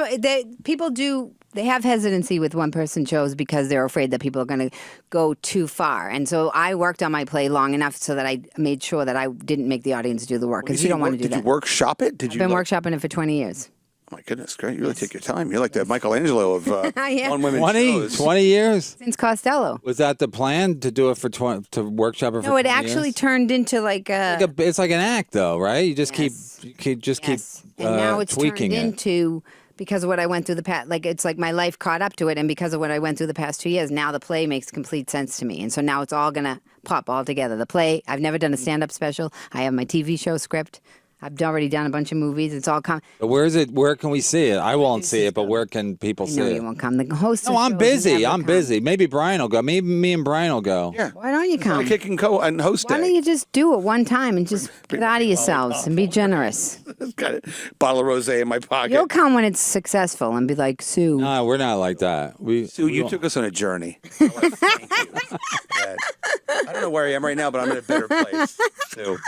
people do. They have hesitancy with one-person shows because they're afraid that people are going to go too far. And so I worked on my play long enough so that I made sure that I didn't make the audience do the work because you don't want to do that. Did you workshop it? Did I've you? been workshopping it for 20 years. Oh my goodness, great! You really take your time. You're like the Michelangelo of Yeah. on women 20, shows. 20 years? Since Costello. Was that the plan to do it for to workshop it for? No, it 20 actually years? turned into like a. It's like an act, though, right? You just Yes. keep Yes. And now it's tweaking turned it. into because of what I went through the past. Like it's like my life caught up to it, and because of what I went through the past 2 years, now the play makes complete sense to me, and so now it's all gonna pop all together. The play. I've never done a stand-up special. I have my TV show script. I've already done a bunch of movies. It's all come. But where is it? Where can we see it? I won't see it, but where can people I see know it? you won't come. The host. No, of I'm shows busy. never I'm come. busy. Maybe Brian will go. Maybe me and Brian will go. Yeah. Why don't you come? Kick and co and host Why day. don't you just do it one time and just get out of yourselves and be generous? Got a bottle of rosé in my pocket. You'll come when it's successful and be like, Sue. No, we're not like that. Sue, you took us on a journey. I wanna thank you. Yeah. I don't know where I am right now, but I'm in a better place. Sue.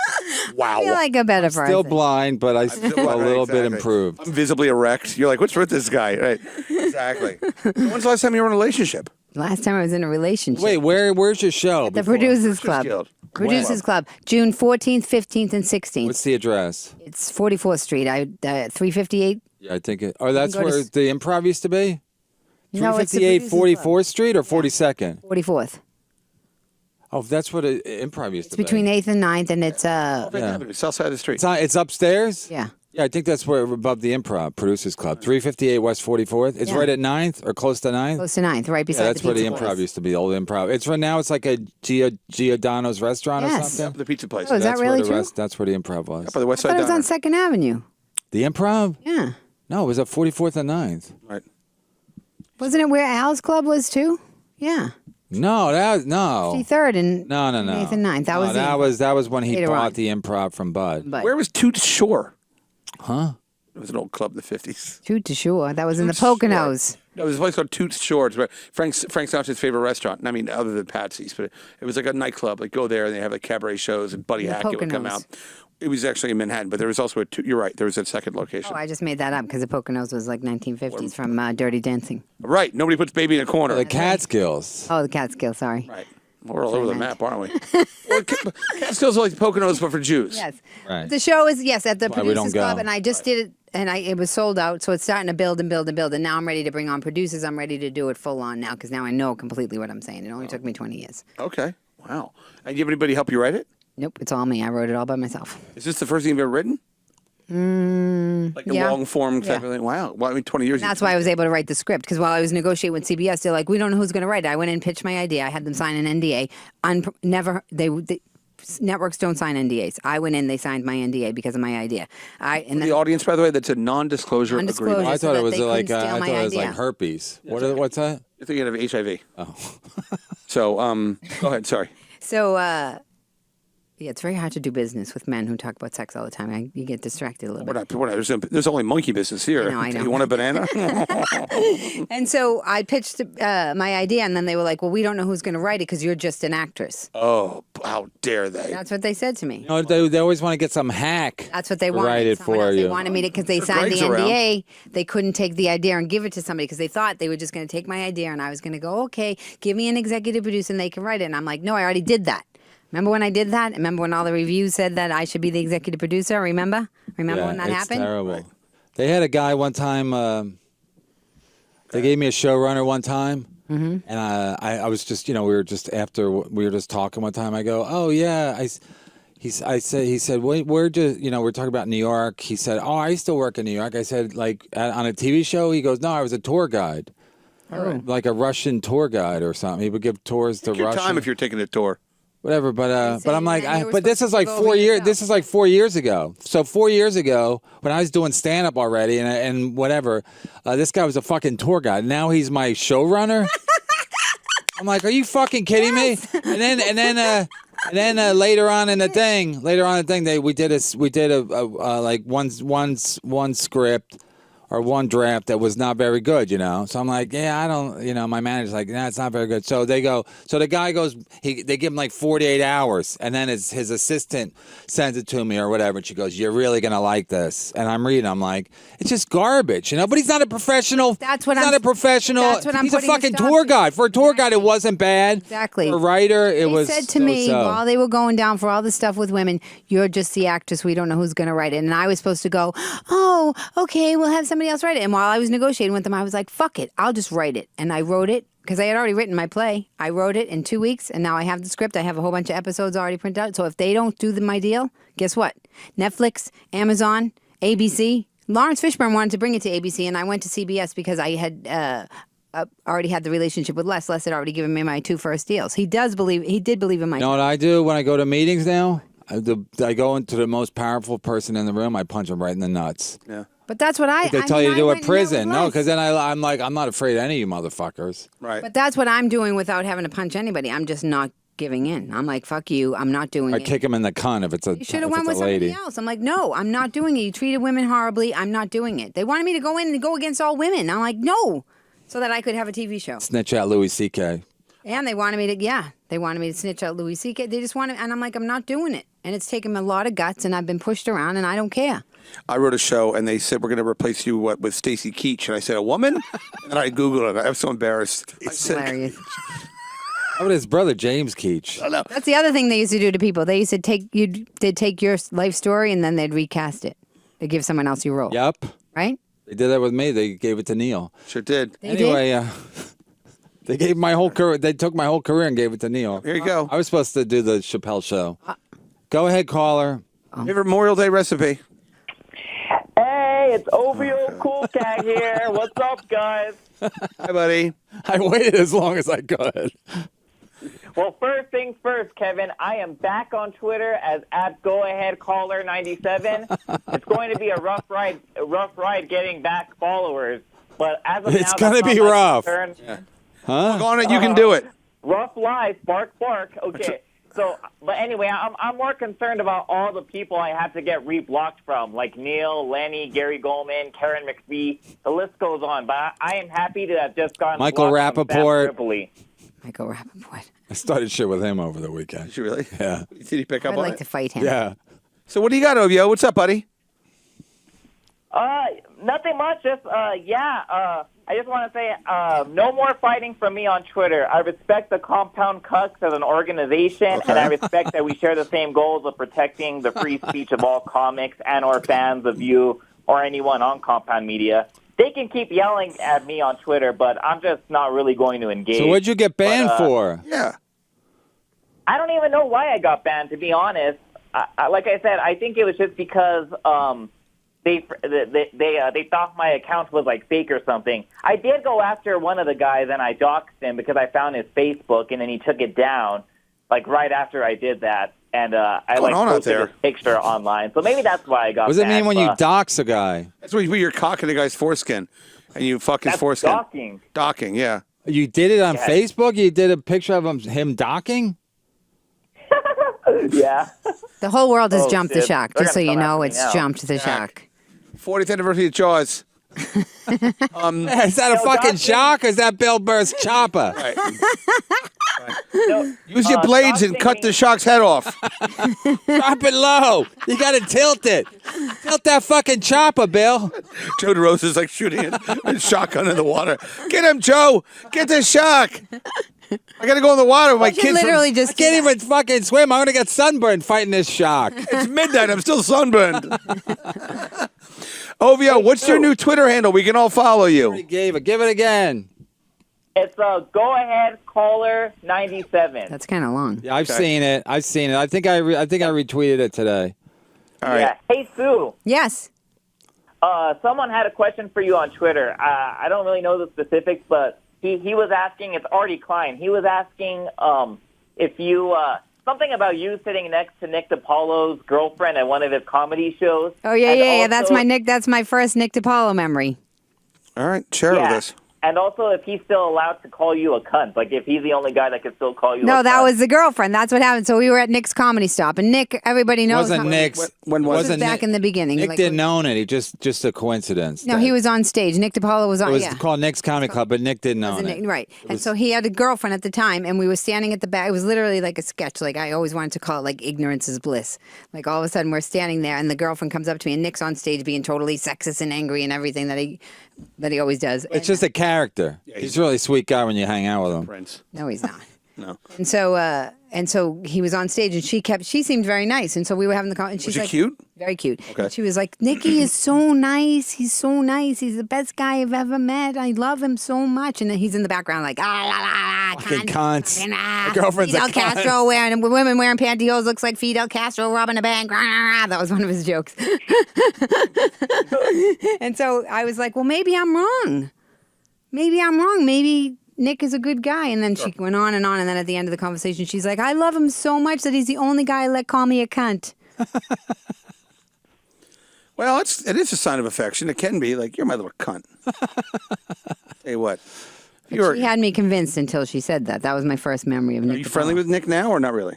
Wow. You're like a better person. Still blind, but I feel a little bit Exactly. improved. I'm visibly erect. You're like, what's with this guy? Right. Exactly. When's the last time you were in a relationship? Last time I was in a relationship. Wait, where's your show? The Producers Club. Guild. Producers Club. June 14th, 15th, and 16th. What's the address? It's 44th Street. 358. Yeah, I think it. Oh, that's go to where s- the Improv used to be. No, it's the 358 Producers 44th Street or 42nd. 44th. Oh, that's what Improv used It's to between be. 8th and 9th, and it's Fifth Avenue, south side of the street. It's upstairs. yeah. Yeah, I think that's where above the Improv Producers Club, 358 West 44th. It's Yeah. right at 9th or close to 9th. Close to 9th, right Yeah, beside that's the where the pizza Improv place. used to be, old Improv. It's right now. It's like a Giordano's restaurant or Yes. something. The pizza place. Oh, is that That's really where true? That's where the Improv was. Up by the West I Side thought it was Diner. on 2nd Avenue. The Improv? Yeah. No, it was at 44th and 9th. Right. Wasn't it where Al's Club was too? Yeah. No, no. 53rd and No. 8th and 9th. That No, was that was when he later bought on. the Improv from Bud. But Where was Toots Shore? Huh? It was an old club in the 50s. True to sure. That was in the Toots Shore. Poconos. No, there's a place called Toots Shore. It's where Frank Sinatra's favorite restaurant. I mean, other than Patsy's, but it was like a nightclub. Like go there and they have like cabaret shows and Buddy The Hackett would come Poconos. out. It was actually in Manhattan, but there was also you're right. There was a second location. Oh, I just made that up because the Poconos was like 1950s from Dirty Dancing. Right. Nobody puts baby in a corner. The Catskills. Oh, the Catskill, sorry. Right. We're all over the map, aren't we? Well, Catskills are like the Poconos, but for Jews. Yes. Right. The show is, yes, at the why we don't Producers Club, go. and I just did it, and it was sold out, so it's starting to build and build and build, and now I'm ready to bring on producers. I'm ready to do it full on now, because now I know completely what I'm saying. It only took me 20 years. Okay. Wow. And you have anybody help you write it? Nope, it's all me. I wrote it all by myself. Is this the first thing you've ever written? Like a yeah. long form type Yeah. of thing? Wow. Well, I mean, 20 years. That's why I was able to write the script, because while I was negotiating with CBS, they're like, we don't know who's going to write it. I went in and pitched my idea. I had them sign an NDA. Networks don't sign NDAs. I went in, they signed my NDA because of my idea. And The then audience, by the way, that's a non-disclosure Non-disclosure. agreement. I so thought that it was they like couldn't steal I my thought it was like idea. herpes. What's that? You're thinking of HIV. Oh. So, go ahead. Sorry. So, yeah, it's very hard to do business with men who talk about sex all the time. You get distracted a little bit. We're not, there's only monkey business here. I know. You want a banana? And so I pitched my idea, and then they were like, well, we don't know who's going to write it because you're just an actress. Oh, how dare they? That's what they said to me. You know, they always want to get some hack. That's what they to wanted. write it Someone for else. you. They wanted me to, because they signed the Greg's around. NDA. They couldn't take the idea and give it to somebody because they thought they were just going to take my idea and I was going to go, okay, give me an executive producer and they can write it. And I'm like, no, I already did that. Remember when I did that? Remember when all the reviews said that I should be the executive producer? Remember when that it's happened? Terrible. They had a guy one time. They gave me a showrunner one time, and I was just, we were just talking one time. I go, oh yeah, he said, wait, we're talking about New York. He said, oh, I used to work in New York. I said, like on a TV show. He goes, no, I was a tour guide, like a Russian tour guide or something. He would give tours to Take your Russian. time if you're taking a tour. Whatever, but I'm like, then you were but this is supposed like to go 4 over years. yourself. This is like 4 years ago. So 4 years ago, when I was doing stand up already and whatever, this guy was a fucking tour guide. Now he's my showrunner. I'm like, are you fucking kidding me? And then And then later on in the thing, we did like one script or one draft that was not very good, So I'm like, yeah, I don't, my manager's like, nah, it's not very good. So the guy goes, they give him like 48 hours, and then his assistant sends it to me or whatever, and she goes, you're really gonna like this. And I'm reading, I'm like, it's just garbage, But he's not a professional. That's what he's I'm. not a professional. That's what I'm He's a putting the fucking stop tour to. guide. For a tour guide, it wasn't bad. Exactly. For a writer, it was. They said to me so-so. while they were going down for all the stuff with women, you're just the actress. We don't know who's going to write it. And I was supposed to go, oh, okay, we'll have somebody else write it. And while I was negotiating with them, I was like, fuck it, I'll just write it. And I wrote it because I had already written my play. I wrote it in 2 weeks, and now I have the script. I have a whole bunch of episodes already printed out. So if they don't do my deal, guess what? Netflix, Amazon, ABC. Lawrence Fishburne wanted to bring it to ABC, and I went to CBS because I had already had the relationship with Les. Les had already given me my 2 first deals. He did believe in my. You know what I do when I go to meetings now? I go into the most powerful person in the room. I punch him right in the nuts. Yeah. But that's what I. They I tell mean, you to do I at went prison. and met No, with because Les. then I'm like, I'm not afraid of any of you motherfuckers. Right. But that's what I'm doing without having to punch anybody. I'm just not giving in. I'm like, fuck you. I'm not doing I it. kick him in the cunt if it's a You should have if went it's with a lady. somebody else. I'm like, no, I'm not doing it. You treated women horribly. I'm not doing it. They wanted me to go in and go against all women. I'm like, no, so that I could have a TV show. Snitch out Louis C.K. And they wanted me to snitch out Louis C.K. They just wanted, and I'm like, I'm not doing it. And it's taken me a lot of guts, and I've been pushed around, and I don't care. I wrote a show, and they said we're going to replace you with Stacy Keach, and I said a woman, and I googled it. I was so embarrassed. I said, Hilarious. How about his brother James Keach? That's the other thing they used to do to people. They used to they'd take your life story and then they'd recast it. They'd give someone else your role. Yep. Right? They did that with me. They gave it to Neil. Sure did. They did? Anyway, they gave my whole career. They took my whole career and gave it to Neil. Here you go. I was supposed to do the Chappelle show. Go ahead, caller. Favorite Memorial Day recipe? Hey, it's OVO Cool Cat here. What's up, guys? Hi, buddy. I waited as long as I could. Well, first things first, Kevin. I am back on Twitter as @GoAheadCaller97. It's going to be a rough ride getting back followers. But as of It's now, gonna that's not be my rough. concern. Huh? Go on it. You can do it. Rough life, bark, bark. Okay. So, but anyway, I'm more concerned about all the people I have to get reblocked from, like Neil, Lenny, Gary Goldman, Karen McPhee. The list goes on. But I am happy to have just gotten Michael blocked from Sam Rappaport. Tripoli. Michael Rappaport. I started shit with him over the weekend. Did you really? Yeah. Did he pick up I'd on like it? to fight him. Yeah. So what do you got, OVO? What's up, buddy? Nothing much. Just I just want to say no more fighting from me on Twitter. I respect the Compound Cucks as an organization, and I respect that we share the same goals of protecting the free speech of all comics and or fans of you or anyone on Compound Media. They can keep yelling at me on Twitter, but I'm just not really going to engage. So what'd you get banned for? Yeah. I don't even know why I got banned, to be honest. Like I said, I think it was just because they thought my account was like fake or something. I did go after one of the guys and I doxed him because I found his Facebook and then he took it down like right after I did that. And I like posted his picture online. So maybe that's why I got What does it mean banned, when you dox a guy? That's where you put your cock in the guy's foreskin, and you fuck his That's foreskin. docking. Docking, yeah. You did it on Yeah. Facebook? You did a picture of him docking? Yeah. The whole world has Oh, jumped the shit. shark. They're Just so gonna you come know, after me it's now. jumped the shark. 40th anniversary of Jaws. Is that a fucking doxing- shock or is that Bill Burr's chopper? Right. No, Use your blades and doxing cut the means- shark's head off. Drop it low. You got to tilt it. Tilt that fucking chopper, Bill. Joe DeRosa's like shooting a shotgun in the water. Get him, Joe. Get the shark. I got to go in the water with my You should kids. literally I just can't even fucking swim. I'm going to get sunburned fighting this shark. It's midnight. I'm still sunburned. OVO, what's your new Twitter handle? We can all follow you. Give it again. It's Go Ahead Caller 97. That's kind of long. Yeah, I've seen it. I think I retweeted it today. All right. Yeah. Hey, Sue. Yes. Someone had a question for you on Twitter. I don't really know the specifics, but he was asking, it's Artie Klein. He was asking if you, something about you sitting next to Nick DiPaolo's girlfriend at one of his comedy shows. Oh yeah, And yeah, yeah. That's also- my Nick. That's my first Nick DiPaolo memory. All right. Share it with Yeah. us. And also, if he's still allowed to call you a cunt, like if he's the only guy that can still call you. No, a that cunt. was the girlfriend. That's what happened. So we were at Nick's Comedy Stop, and Nick, everybody knows. Wasn't Nick's? When This was was it? back in the beginning. Nick like, didn't own it. He just a coincidence. No, he was on stage. Nick DiPaolo was on. It was yeah. called Nick's Comedy Club, but Nick didn't own Wasn't it. Nick, right. And so he had a girlfriend at the time, and we were standing at the back. It was literally like a sketch. Like I always wanted to call it like ignorance is bliss. Like all of a sudden we're standing there, and the girlfriend comes up to me, and Nick's on stage being totally sexist and angry and everything that he always does. It's just a character. He's a really sweet guy when you hang out with him. Prince. No, he's not. No. And so he was on stage, and she seemed very nice, and so we were having the conversation. Was she cute? Very cute. Okay. And she was like, Nikki is so nice. He's so nice. He's the best guy I've ever met. I love him so much. And then he's in the background like, Fucking cunts. fucking, My girlfriend's a Fidel cunt. Castro wearing women wearing pantyhose looks like Fidel Castro robbing a bank. That was one of his jokes. And so I was like, well, maybe I'm wrong. Maybe Nick is a good guy. And then she went on. And then at the end of the conversation, she's like, I love him so much that he's the only guy I let call me a cunt. Well, it is a sign of affection. It can be like, you're my little cunt. Tell you what. She had me convinced until she said that. That was my first memory of Nick. Are you friendly with Nick now or not really?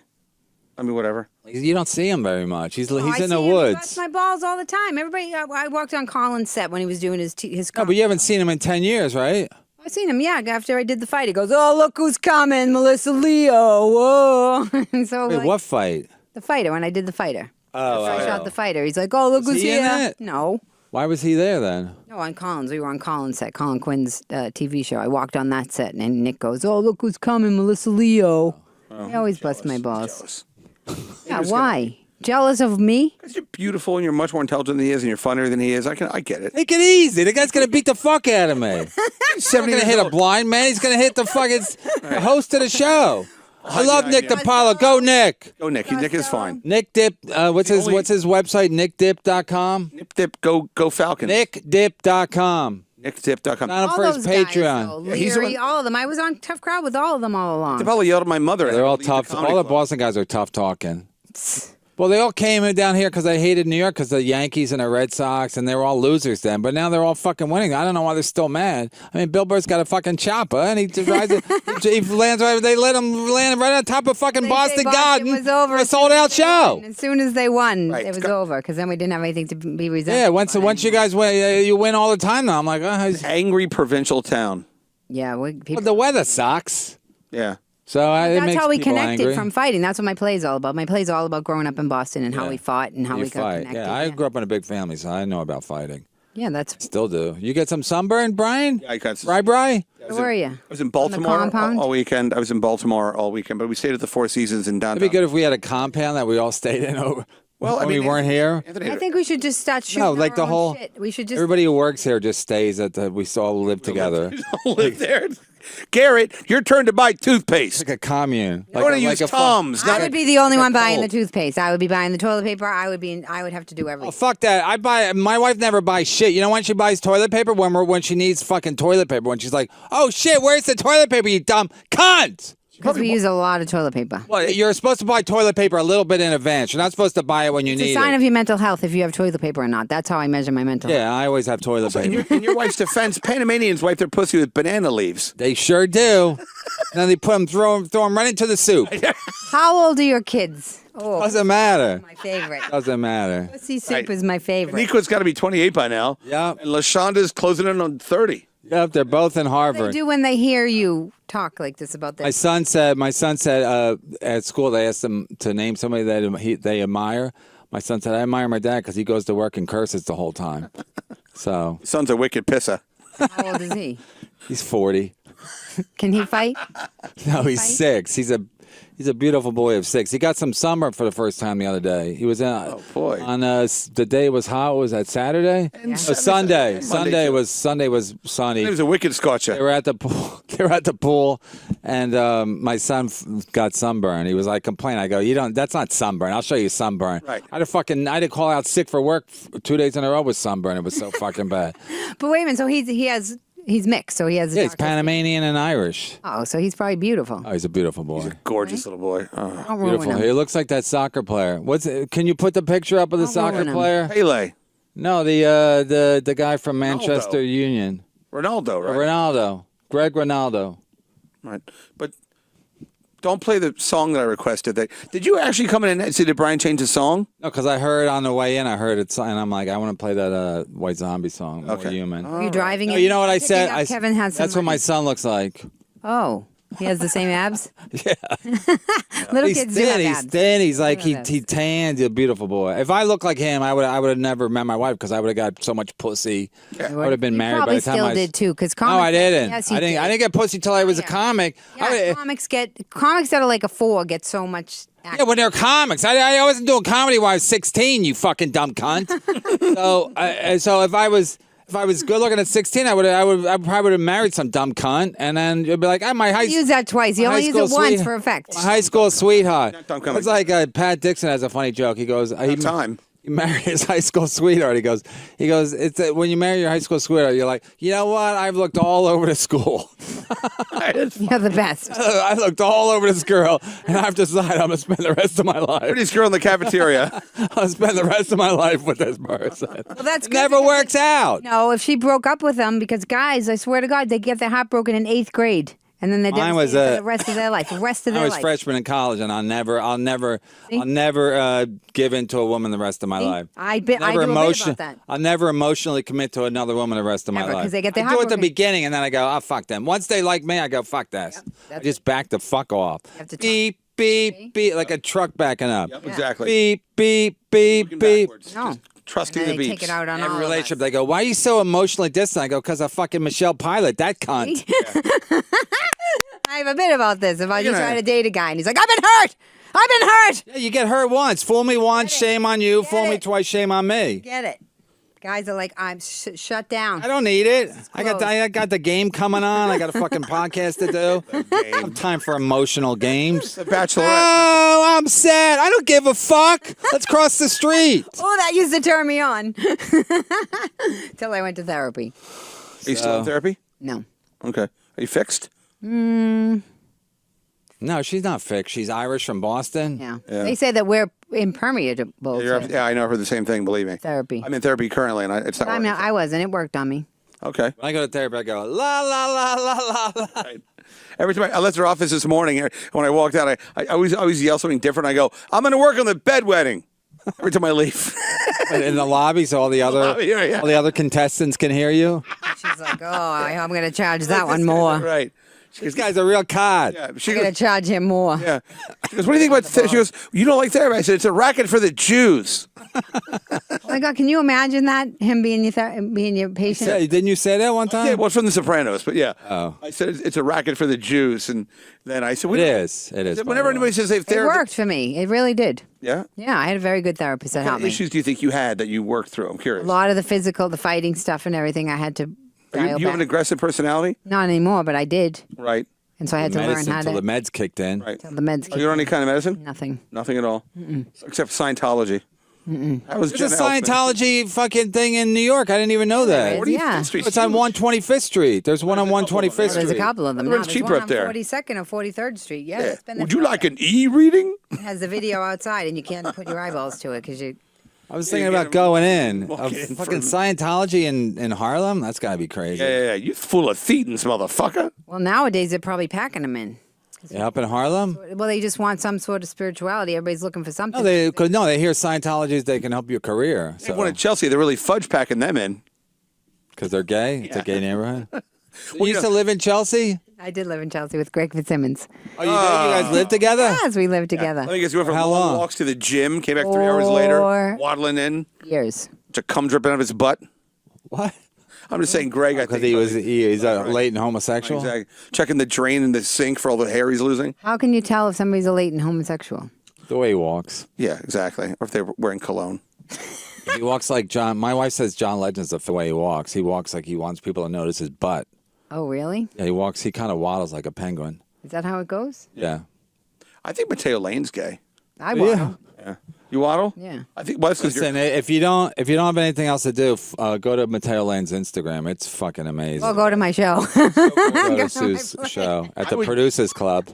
I mean, whatever. You don't see him very much. He's I in see the him woods. bust my balls all the time. Everybody, I walked on Colin's set when he was doing his. No, but you haven't seen him in 10 years, right? I've seen him, yeah. After I did the fight, he goes, "Oh, look who's coming, Melissa Leo!" Whoa! And so, Wait, like, what fight? the fighter when I did the fighter. Oh, I shot the fighter. He's like, "Oh, look Was who's he in here!" it? No, Why was he there then? no, on Colin's. We were on Colin's set, Colin Quinn's TV show. I walked on that set, and Nick goes, "Oh, look who's coming, Melissa Leo." I always bust my balls. Jealous. Yeah, why? Jealous of me? Because you're beautiful and you're much more intelligent than he is and you're funnier than he is. I get it. Take it easy. The guy's gonna beat the fuck out of me. He's 70 not gonna years hit a old. blind man. He's gonna hit the fucking host of the show. I love Nick yeah. DiPaolo. Go Nick. Go, Nick. Nick is fine. Nick Dip. What's his website? NickDip.com. Nip, dip, go Falcons. NickDip.com. NickDip.com. Sign up All for his those guys, Patreon. though. Yeah, he's the Leary, one- all of them. I was on Tough Crowd with all of them all along. DiPaolo yelled at my mother. They're all Leave tough. comedy All the club. Boston guys are tough talking. Well, they all came in down here because they hated New York because the Yankees and the Red Sox, and they were all losers then. But now they're all fucking winning. I don't know why they're still mad. I mean, Bill Burr's got a fucking chopper, and he drives it. He lands right. They let him land right on top of fucking They Boston say Garden. was over. A sold out show. As soon as they won, Right. it was over because then we didn't have anything to be resentful. Yeah, once you guys win, you win all the time now. I'm like, Angry provincial town. Yeah, people. the weather sucks. Yeah. So it That's makes how we people connected angry. from fighting. That's what my play's all about. My play's all about growing up in Boston and how we fought and how You we got fight. connected. Yeah, I grew up in a big family, so I know about fighting. Yeah, that's. Still do. You get some sunburn, Brian? Yeah, I got some. Bri? Where were you? I was in Baltimore compound? all weekend. I was in Baltimore all weekend, but we stayed at the Four Seasons in downtown. It'd be good if we had a compound that we all stayed in over. Well, when we weren't here. Anthony, I think we should just start shooting. No, like our the own whole. Shit. We should just. Everybody who works here just stays at the. We all live together. live there. Garrett, your turn to buy toothpaste. Like a commune. I want to use Tom's. I would be the only one buying the Colt. toothpaste. I would be buying the toilet paper. I would have to do everything. Oh, fuck that. My wife never buys shit. You know when she buys toilet paper? When she needs fucking toilet paper. When she's like, oh shit, where's the toilet paper, you dumb cunt? Because we use a lot of toilet paper. Well, you're supposed to buy toilet paper a little bit in advance. You're not supposed to buy it when you It's need a sign it. of your mental health if you have toilet paper or not. That's how I measure my mental health. Yeah, I always have toilet paper. In your wife's defense, Panamanians wipe their pussy with banana leaves. They sure do. And then they put them, throw them right into the soup. How old are your kids? Oh, Doesn't matter. my favorite. Doesn't matter. Pussy soup is my favorite. Nico's got to be 28 by now. Yeah. And LaShonda's closing in on 30. Yep, they're both in What Harvard. do they do when they hear you talk like this about their My son said at school they asked him to name somebody that they admire. My son said, I admire my dad because he goes to work and curses the whole time. So Son's a wicked pisser. How old is he? he's 40. Can he fight? No, he's 6. He's a beautiful boy of 6. He got some sunburn for the first time the other day. He was boy. on the day it was hot. Was that Saturday? Sunday. Sunday was sunny. He was a wicked scotcher. They were at the pool. And my son got sunburn. He was like complaining. I go, you don't. That's not sunburn. I'll show you sunburn. Right. I had to call out sick for work 2 days in a row with sunburn. It was so fucking bad. But wait a minute. So he's mixed. So he has. Yeah, he's Panamanian and Irish. Oh, so he's probably beautiful. Oh, he's a beautiful boy. Gorgeous little boy. Don't ruin Beautiful. him. He looks like that soccer player. Can you put the picture up of the Don't soccer ruin him. player? Pele. No, the guy from Manchester Union. Ronaldo, right? Ronaldo. Greg Ronaldo. Right. But don't play the song that I requested. Did you actually come in and see did Brian change his song? No, because I heard on the way in, I heard it, and I'm like, I want to play that White Zombie song, More Okay. Human. Are you driving No, in? you know what I Picking said? up Kevin has some That's what my money. son looks like. Oh, he has the same abs? Yeah. Little He's kids do have thin. He's abs. thin. He's like, have abs. he tanned. He's a beautiful boy. If I looked like him, I would have never met my wife because I would have got so much pussy. I would have been You married by probably the time still I did too, because No, I didn't. Yes, you I didn't. did. I didn't get pussy till I was a comic. Yeah, comics that are like a 4 get so much. Yeah, when they're comics. I wasn't doing comedy when I was 16. You fucking dumb cunt. so if I was good looking at 16, I probably would have married some dumb cunt, and then you'd be like, my high. Use that twice. You my only high use it school once sweet- for effect. My high school sweetheart. Not dumb cunt. It's like Pat Dixon has a funny joke. He goes, Time. He married his high school sweetheart. He goes, it's when you marry your high school sweetheart, you're like, you know what? I've looked all over the school. You're the best. I looked all over this girl, and I've decided I'm gonna spend the rest of my life. Prettiest girl in the cafeteria. I'll spend the rest of my life with this person. Well, that's It good never because works out. No, if she broke up with him, because guys, I swear to God, they get their heart broken in 8th grade. And then they're Mine was, devastated for the rest of their life. The rest of I their was life. freshman in college, and I'll never give in to a woman the rest of my life. I do a bit about that. I'll never emotionally commit to another woman the rest of my Never, life. 'cause they get their I do heart it at the broken. beginning, and then I go, oh, fuck them. Once they like me, I go, fuck this. I that's just back the fuck off. have to talk. Beep, beep, beep, like a truck backing up. Yep, exactly. Beep, beep, beep, Looking beep. backwards. No. Just trusting And the they beats. take it out on all Every of relationship, us. they go, why are you so emotionally distant? I go, because of fucking Michelle Pilot, that cunt. I have a bit about this. About you You're trying gonna- to date a guy, and he's like, I've been hurt. I've been hurt. Yeah, you get hurt once. Fool me once, shame on you. Fool me it. twice, shame on me. Get it? Guys are like, I'm shut down. I don't need it. I closed. got the game coming on. I got a fucking podcast to do. I don't have time for emotional games. The Bachelorette. Oh, I'm sad. I don't give a fuck. Let's cross the street. Oh, that used to turn me on. Till I went to therapy. Are you still in therapy? No. Okay. Are you fixed? No, she's not fixed. She's Irish from Boston. Yeah. They say that we're impermeable to Yeah, I know. I heard the same thing. Believe me. therapy. I'm in therapy currently, and it's not. I'm working. not, I wasn't. It worked on me. Okay. When I go to therapy, I go, la, la, la, la, la, la. Right. Every time I left her office this morning, when I walked out, I always yell something different. I go, "I'm going to work on the bedwetting." Every time I leave. In the lobby, so all the other contestants can hear you. She's like, I'm going to charge that one more. I'm Right. This guy's a real cod. Yeah. She going goes, to charge him more. yeah. She goes, "What do you think about therapy?" She goes, "You don't like therapy?" I said, "It's a racket for the Jews." Oh my God, can you imagine that? Him being your patient? Yeah, didn't you say that one time? Yeah, well, it's from The Sopranos, but yeah. Oh. I said it's a racket for the Jews, and then I said, It is. It is. Whenever anybody says they have It therapy, worked for me. It really did. yeah. Yeah, I had a very good therapist that What helped kind of me. issues do you think you had that you worked through? I'm curious. A lot of the physical, the fighting stuff and everything, I had to dial You have an back. aggressive personality, Not anymore, but I did. right? And so I had to learn medicine how till to the meds kicked in. Right. till the meds Oh, you don't any kind of medicine? Nothing. Nothing at all, except Scientology. That was There's a Jen Elfman. Scientology fucking thing in New York. I didn't even know that. There is, yeah. 45th Street. It's on 125th Street. There's one on 125th There's Street. a couple of them. Everyone's There's cheaper one up there. on 42nd or 43rd Street. Yeah. It's been there Would you like forever. an e-reading? It has the video outside, and you can't put your eyeballs to it because you. I was Yeah, thinking you about gotta going in. walk in Fucking for- Scientology in Harlem? That's got to be crazy. Yeah. You full of thetans, motherfucker. Well, nowadays they're probably packing them in. Yeah, up in Harlem? Well, they just want some sort of spirituality. Everybody's looking for something. No, they hear Scientologies, they can help your career. They one at Chelsea. They're really fudge packing them in. Because they're gay? It's a gay neighborhood? You you used know- to live in Chelsea? I did live in Chelsea with Greg Fitzsimmons. Oh, you did? You guys live together? Yes, we lived together. I think you went from How long long? walks to the gym, came back 3 hours later, 4 waddling in, years. to cum dripping out of his butt. What? I'm just saying, Greg. I Because think he's a Right. latent homosexual? Exactly. Checking the drain in the sink for all the hair he's losing. How can you tell if somebody's a latent homosexual? The way he walks. Yeah, exactly. Or if they're wearing cologne. He walks like John. My wife says John Legend's the way he walks. He walks like he wants people to notice his butt. Oh, really? Yeah, he kind of waddles like a penguin. Is that how it goes? Yeah. I think Mateo Lane's gay. I waddle. Yeah. You waddle? Yeah. I think. Well, that's 'cause Listen, if you don't have anything else to do, go to Mateo Lane's Instagram. It's fucking amazing. Well, go to my show. Go to Sue's show at the Producers Club.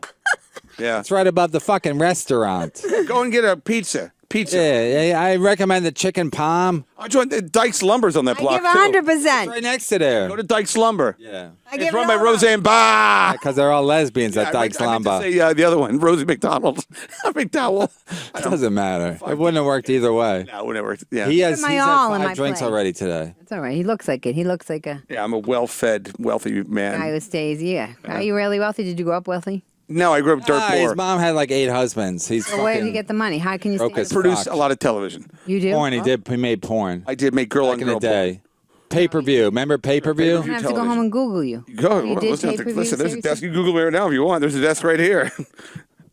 yeah. It's right above the fucking restaurant. Go and get a pizza. Pizza. Yeah, I recommend the chicken palm. I joined Dyke's Lumber's on that I block give too. 100%. Right next to there. Go to Dyke's Lumber. Yeah. I It's give run it by all up. Roseanne Barr. Because they're all lesbians at Dyke's I meant Lumber. to say the other one, Rosie McDonald. McDowell. It doesn't matter. It wouldn't have worked either way. No, whatever. Yeah. He has my he's all had in 5 my drinks plate. already today. That's all right. He looks like it. He looks like a Yeah, I'm a well-fed, wealthy man. guy who stays. Yeah. Are you really wealthy? Did you grow up wealthy? No, I grew up dirt poor. His mom had like 8 husbands. He's So where did fucking you get the money? How can you broke stay? his Produced fuck. a lot of television. You do? porn. Oh. He made porn. I did make girl Back on in the girl day. Pay-per-view. Remember pay-per-view? I'm gonna have to go television. home and Google you. Go. You did Listen, pay-per-view, there's a seriously? desk. You Google me right now if you want. There's a desk right here.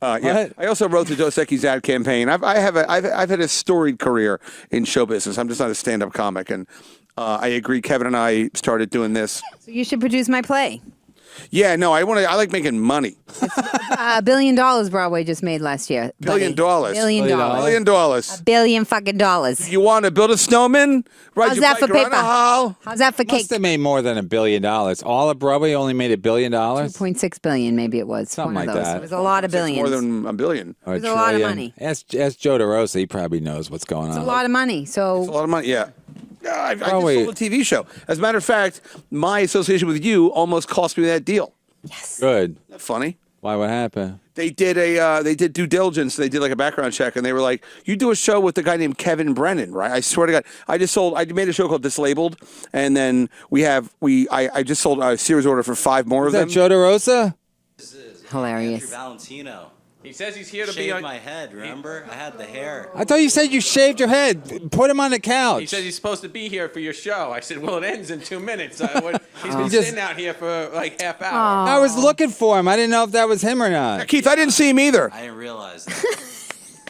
Yeah. What? I also wrote the Dos Equis ad campaign. I've had a storied career in show business. I'm just not a stand-up comic, and I agree. Kevin and I started doing this. So you should produce my play. Yeah, no, I like making money. $1 billion Broadway just made last year. $1 billion. $1 billion. $1 $1 billion. $1 billion fucking dollars. You want to build a snowman? Ride How's your that for bike around paper? a hall? How's that for cake? Must have made more than $1 billion. All of Broadway only made $1 billion. 2.6 billion, maybe it was. Something one of like those. that. It was a lot of It's billions. more than $1 billion. Or It was a lot of trillion. money. Ask Joe DeRosa. He probably knows what's going on. a lot of money. It's a So lot of money. Yeah. Yeah, I just Probably- sold a TV show. As a matter of fact, my association with you almost cost me that deal. Good. Isn't that funny? Why? What happened? They did due diligence. They did like a background check, and they were like, "You do a show with the guy named Kevin Brennan, right?" I swear to God, I made a show called Dislabeled, and then I just sold a series order for 5 more Is of that them. Joe DeRosa? hilarious. Andrew Valentino. He says he's here to be Shaved on. my head, remember? I had the hair. I thought you said you shaved your head. Put him on the couch. He says he's supposed to be here for your show. I said, well, it ends in 2 minutes. He's been Just- sitting out here for like half hour. I was looking for him. I didn't know if that was him or not. Keith, I didn't see him either. I didn't realize that.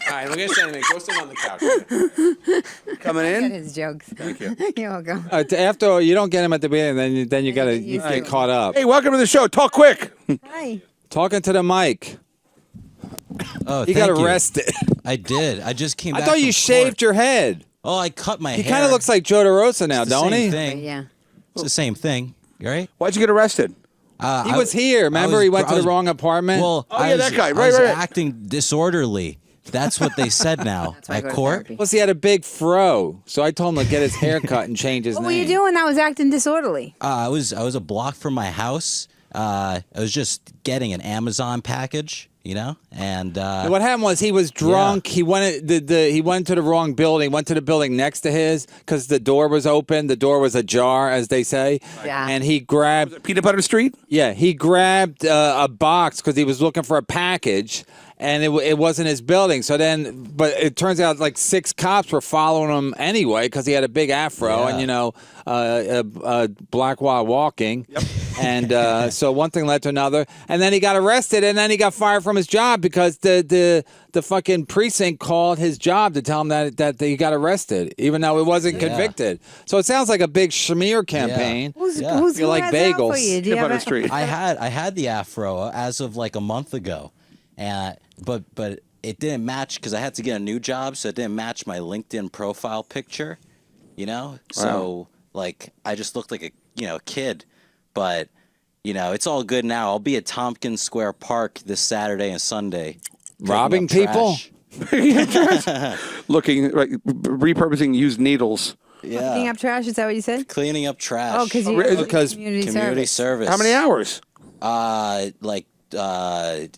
All right, we're going to say anything. Go sit on the couch. Coming Get in. his jokes. Thank you. You're welcome. After you don't get him at the beginning, then you gotta you get do. caught up. Hey, welcome to the show. Talk quick. Hi. Talking to the mic. Oh, You got arrested. I did. I just came I back thought you from shaved court. your head. Oh, I cut my He hair. kind of looks like Joe DeRosa now, It's the don't same he? thing. Yeah. It's the same thing. You right? Why'd you get arrested? He was here. Remember, he went to the wrong apartment. Well, Oh, yeah, that guy. I Right, was right. acting disorderly. That's what they said now why I at go to court. therapy. Plus, he had a big fro, so I told him to get his hair cut and change his What name. were you doing that was acting disorderly? I was a block from my house. I was just getting an Amazon package, you know, and What happened was he was drunk. He went he went to the wrong building. Went to the building next to his because the door was open. The door was ajar, as they say. Yeah. And he grabbed. Peanut Butter Street. He grabbed a box because he was looking for a package, and it wasn't his building. So then, but it turns out like 6 cops were following him anyway because he had a big afro Yeah. and black while walking. Yep. And so one thing led to another, and then he got arrested, and then he got fired from his job because the fucking precinct called his job to tell him that he got arrested, even though he wasn't convicted. So it sounds like a big smear campaign. Who's Yeah. who's You who like has that for bagels. you? Do you Peanut have Butter a- Street. I had the afro as of like a month ago, and but it didn't match because I had to get a new job, so it didn't match my LinkedIn profile picture, you know. So like I just looked like a kid, but it's all good now. I'll be at Tompkins Square Park this Saturday and Sunday, picking Robbing up people? trash. Looking, right, repurposing used needles. Picking Yeah, up trash? Is that what you said? cleaning up trash. Oh, because because community community service. service. How many hours? Like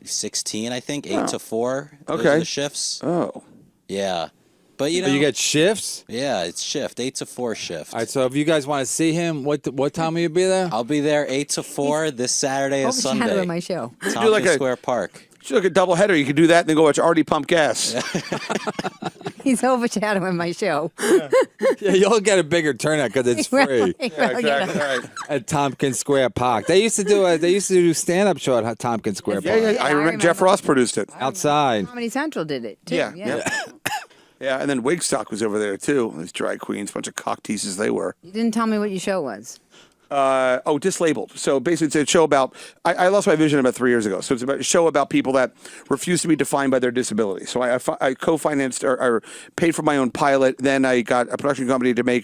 16, I think, 8 to 4. Those Okay. are the shifts. Oh. Yeah, but you know, you get shifts. yeah, it's shift 8 to 4 shift. All right, so if you guys want to see him, what time will you be there? I'll be there 8 to 4 this Saturday and Overshadowing Sunday. my show. Tompkins like a- Square Park. Should look a double header. You could do that and then go watch Artie pump gas. He's overshadowing my show. Yeah, you'll get a bigger turnout because it's free Right. at Tompkins Square Park. They used to do stand-up show at Tompkins Square Yeah, Park yeah. I remember Jeff remember. Ross produced it. outside. Comedy Central did it too. Yeah. Yeah, and then Wigstock was over there too. These drag queens, bunch of cock teases they were. You didn't tell me what your show was. Dislabeled. So basically, it's a show about. I lost my vision about 3 years ago. So it's about a show about people that refuse to be defined by their disability. So I co-financed or paid for my own pilot. Then I got a production company to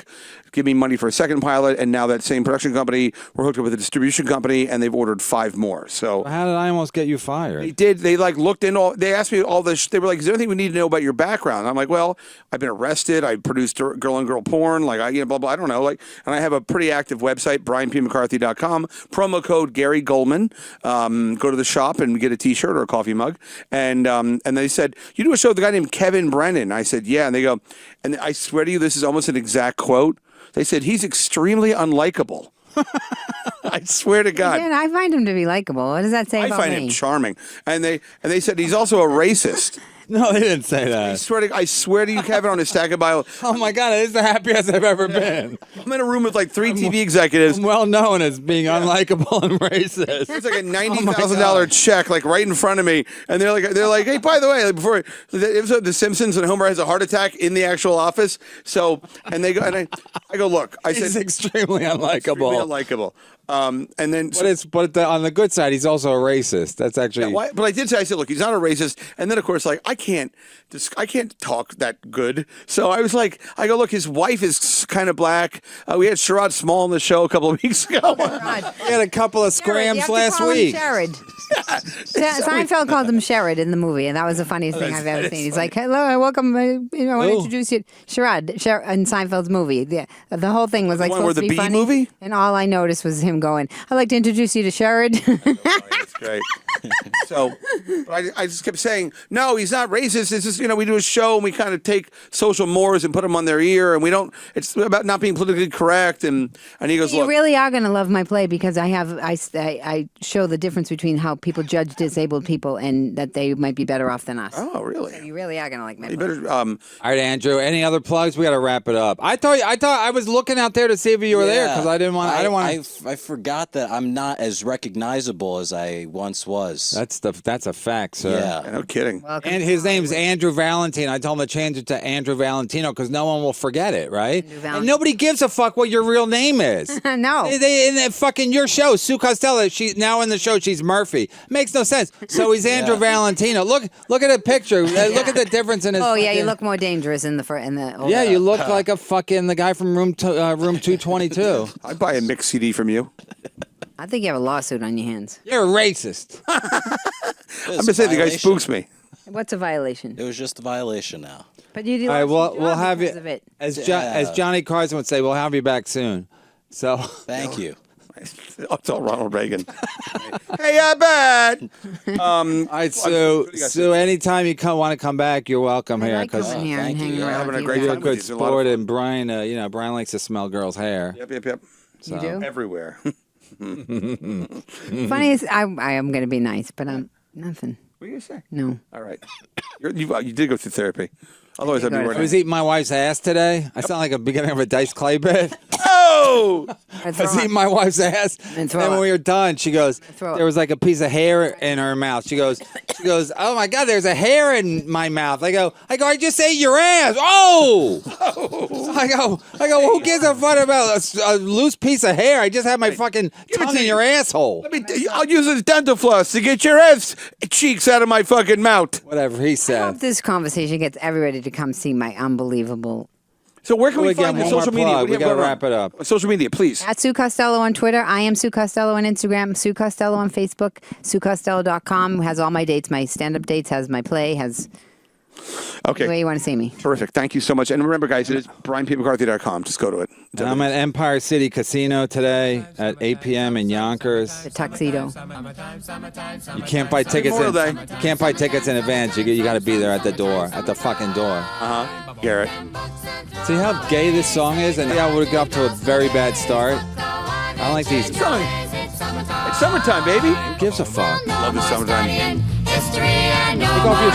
give me money for a second pilot, and now that same production company, we're hooked up with a distribution company, and they've ordered 5 more. So How did I almost get you fired? they did. They looked in all. They asked me all this. They were like, "Is there anything we need to know about your background?" I'm like, "Well, I've been arrested. I produced girl on girl porn. Blah blah. I don't know. And I have a pretty active website, BrianPMcCarthy.com. Promo code Gary Goldman. Go to the shop and get a T-shirt or a coffee mug. And they said, "You do a show with a guy named Kevin Brennan." I said, "Yeah." And they go, and I swear to you, this is almost an exact quote. They said he's extremely unlikable. I swear to God. Yeah, I find him to be likable. What does that say I about find me? him charming. And they said he's also a racist. No, they didn't say that. I swear to you, Kevin, on his stack of bio. Oh my God, it is the happiest I've ever been. I'm in a room with like 3 TV executives. I'm well known as being unlikable and racist. It's like a $90,000 check, like right in front of me, and they're like, hey, by the way, before the episode, The Simpsons, and Homer has a heart attack in the actual office. So, and they go, and I go, look, I He's said, extremely unlikable. extremely unlikable. And then, On the good side, he's also a racist. That's actually. but I did say, I said, look, he's not a racist. And then, of course, like I can't talk that good. So I was like, I go, look, his wife is kind of black. We had Sherrod Small on the show a couple of weeks ago. We had a couple of Sherrod, you scrams have to last call him week. Sherrod. Seinfeld called him Sherrod in the movie, and that was the funniest thing I've ever seen. He's like, "Hello, welcome. I want to introduce you, Sherrod." In Seinfeld's movie, the whole thing was like one where supposed to the be bee funny, movie? and all I noticed was him going, "I'd like to introduce you to Sherrod." That's great. So, but I just kept saying, no, he's not racist. It's just, we do a show and we kind of take social mores and put them on their ear, and we don't. It's about not being politically correct. And he goes, You look, really are going to love my play because I show the difference between how people judge disabled people and that they might be better off than us. oh, really? You really are going to like my You play. better. All right, Andrew. Any other plugs? We got to wrap it up. I thought I was looking out there to see if you were there because I didn't want. I didn't want. I forgot that I'm not as recognizable as I once was. That's a fact, sir. Yeah. No kidding. Welcome. And his name's Andrew Valentino. I told him to change it to Andrew Valentino because no one will forget it, right? And nobody gives a fuck what your real name is. No. They in that fucking your show, Sue Costello. She now in the show she's Murphy. Makes no sense. So he's Andrew Valentino. Look at the picture. Look at the difference in his. Oh yeah, you fucking- look more dangerous in the. Yeah, you look like a fucking the guy from room 222. I'd buy a mixed CD from you. I think you have a lawsuit on your hands. You're a racist. I'm just saying the guy spooks me. What's a violation? It was just a violation now. But you do. All right, we'll have you because of it. as Johnny Carson would say. We'll have you back soon. So Thank you. It's all Ronald Reagan. Hey, I bet. all right, Sue. Anytime you want to come back, you're welcome I here like because coming here and thank you. hanging You're around having with a you great guys. you're a time. good It's a lot of sport, fun. and Brian, Brian likes to smell girls' hair. Yep. You do? Everywhere. Funny is, I am going to be nice, but I'm nothing. What do you say? No. All right. You did go through therapy. Otherwise, I'd be go to I worried. was eating my wife's ass today. I sound like a beginning of a Dice Clay bit. Oh! I I was eating my wife's ass, and throw then when up. we were done, she goes, Throw up. there was like a piece of hair in her mouth. She goes, oh my God, there's a hair in my mouth. I go, I just ate your ass. Oh! I go, well, who gives a fuck about a loose piece of hair? I just had my fucking tongue in your asshole. I'll use this dental floss to get your ass cheeks out of my fucking mouth. Whatever he I hope said. this conversation gets everybody to come see my unbelievable. So where can Well, we again, find the one more social media? plug. What do you We have gotta going wrap on? it up. Social media, please. At Sue Costello on Twitter. I am Sue Costello on Instagram. Sue Costello on Facebook. SueCostello.com has all my dates. My stand-up dates has my play. Has Okay. where you want to see me. Terrific. Thank you so much. And remember, guys, it is BrianPMcCarthy.com. Just go to it. And I'm at Empire City Casino today at 8 p.m. in Yonkers. The tuxedo. You can't buy tickets. Memorial Day. You can't buy tickets in advance. You got to be there at the door, at the fucking door. Garrett. See how gay this song is, and yeah, would got off to a very bad start. I don't like these. Who It's summertime, baby. gives a fuck? Love the summertime. Take off your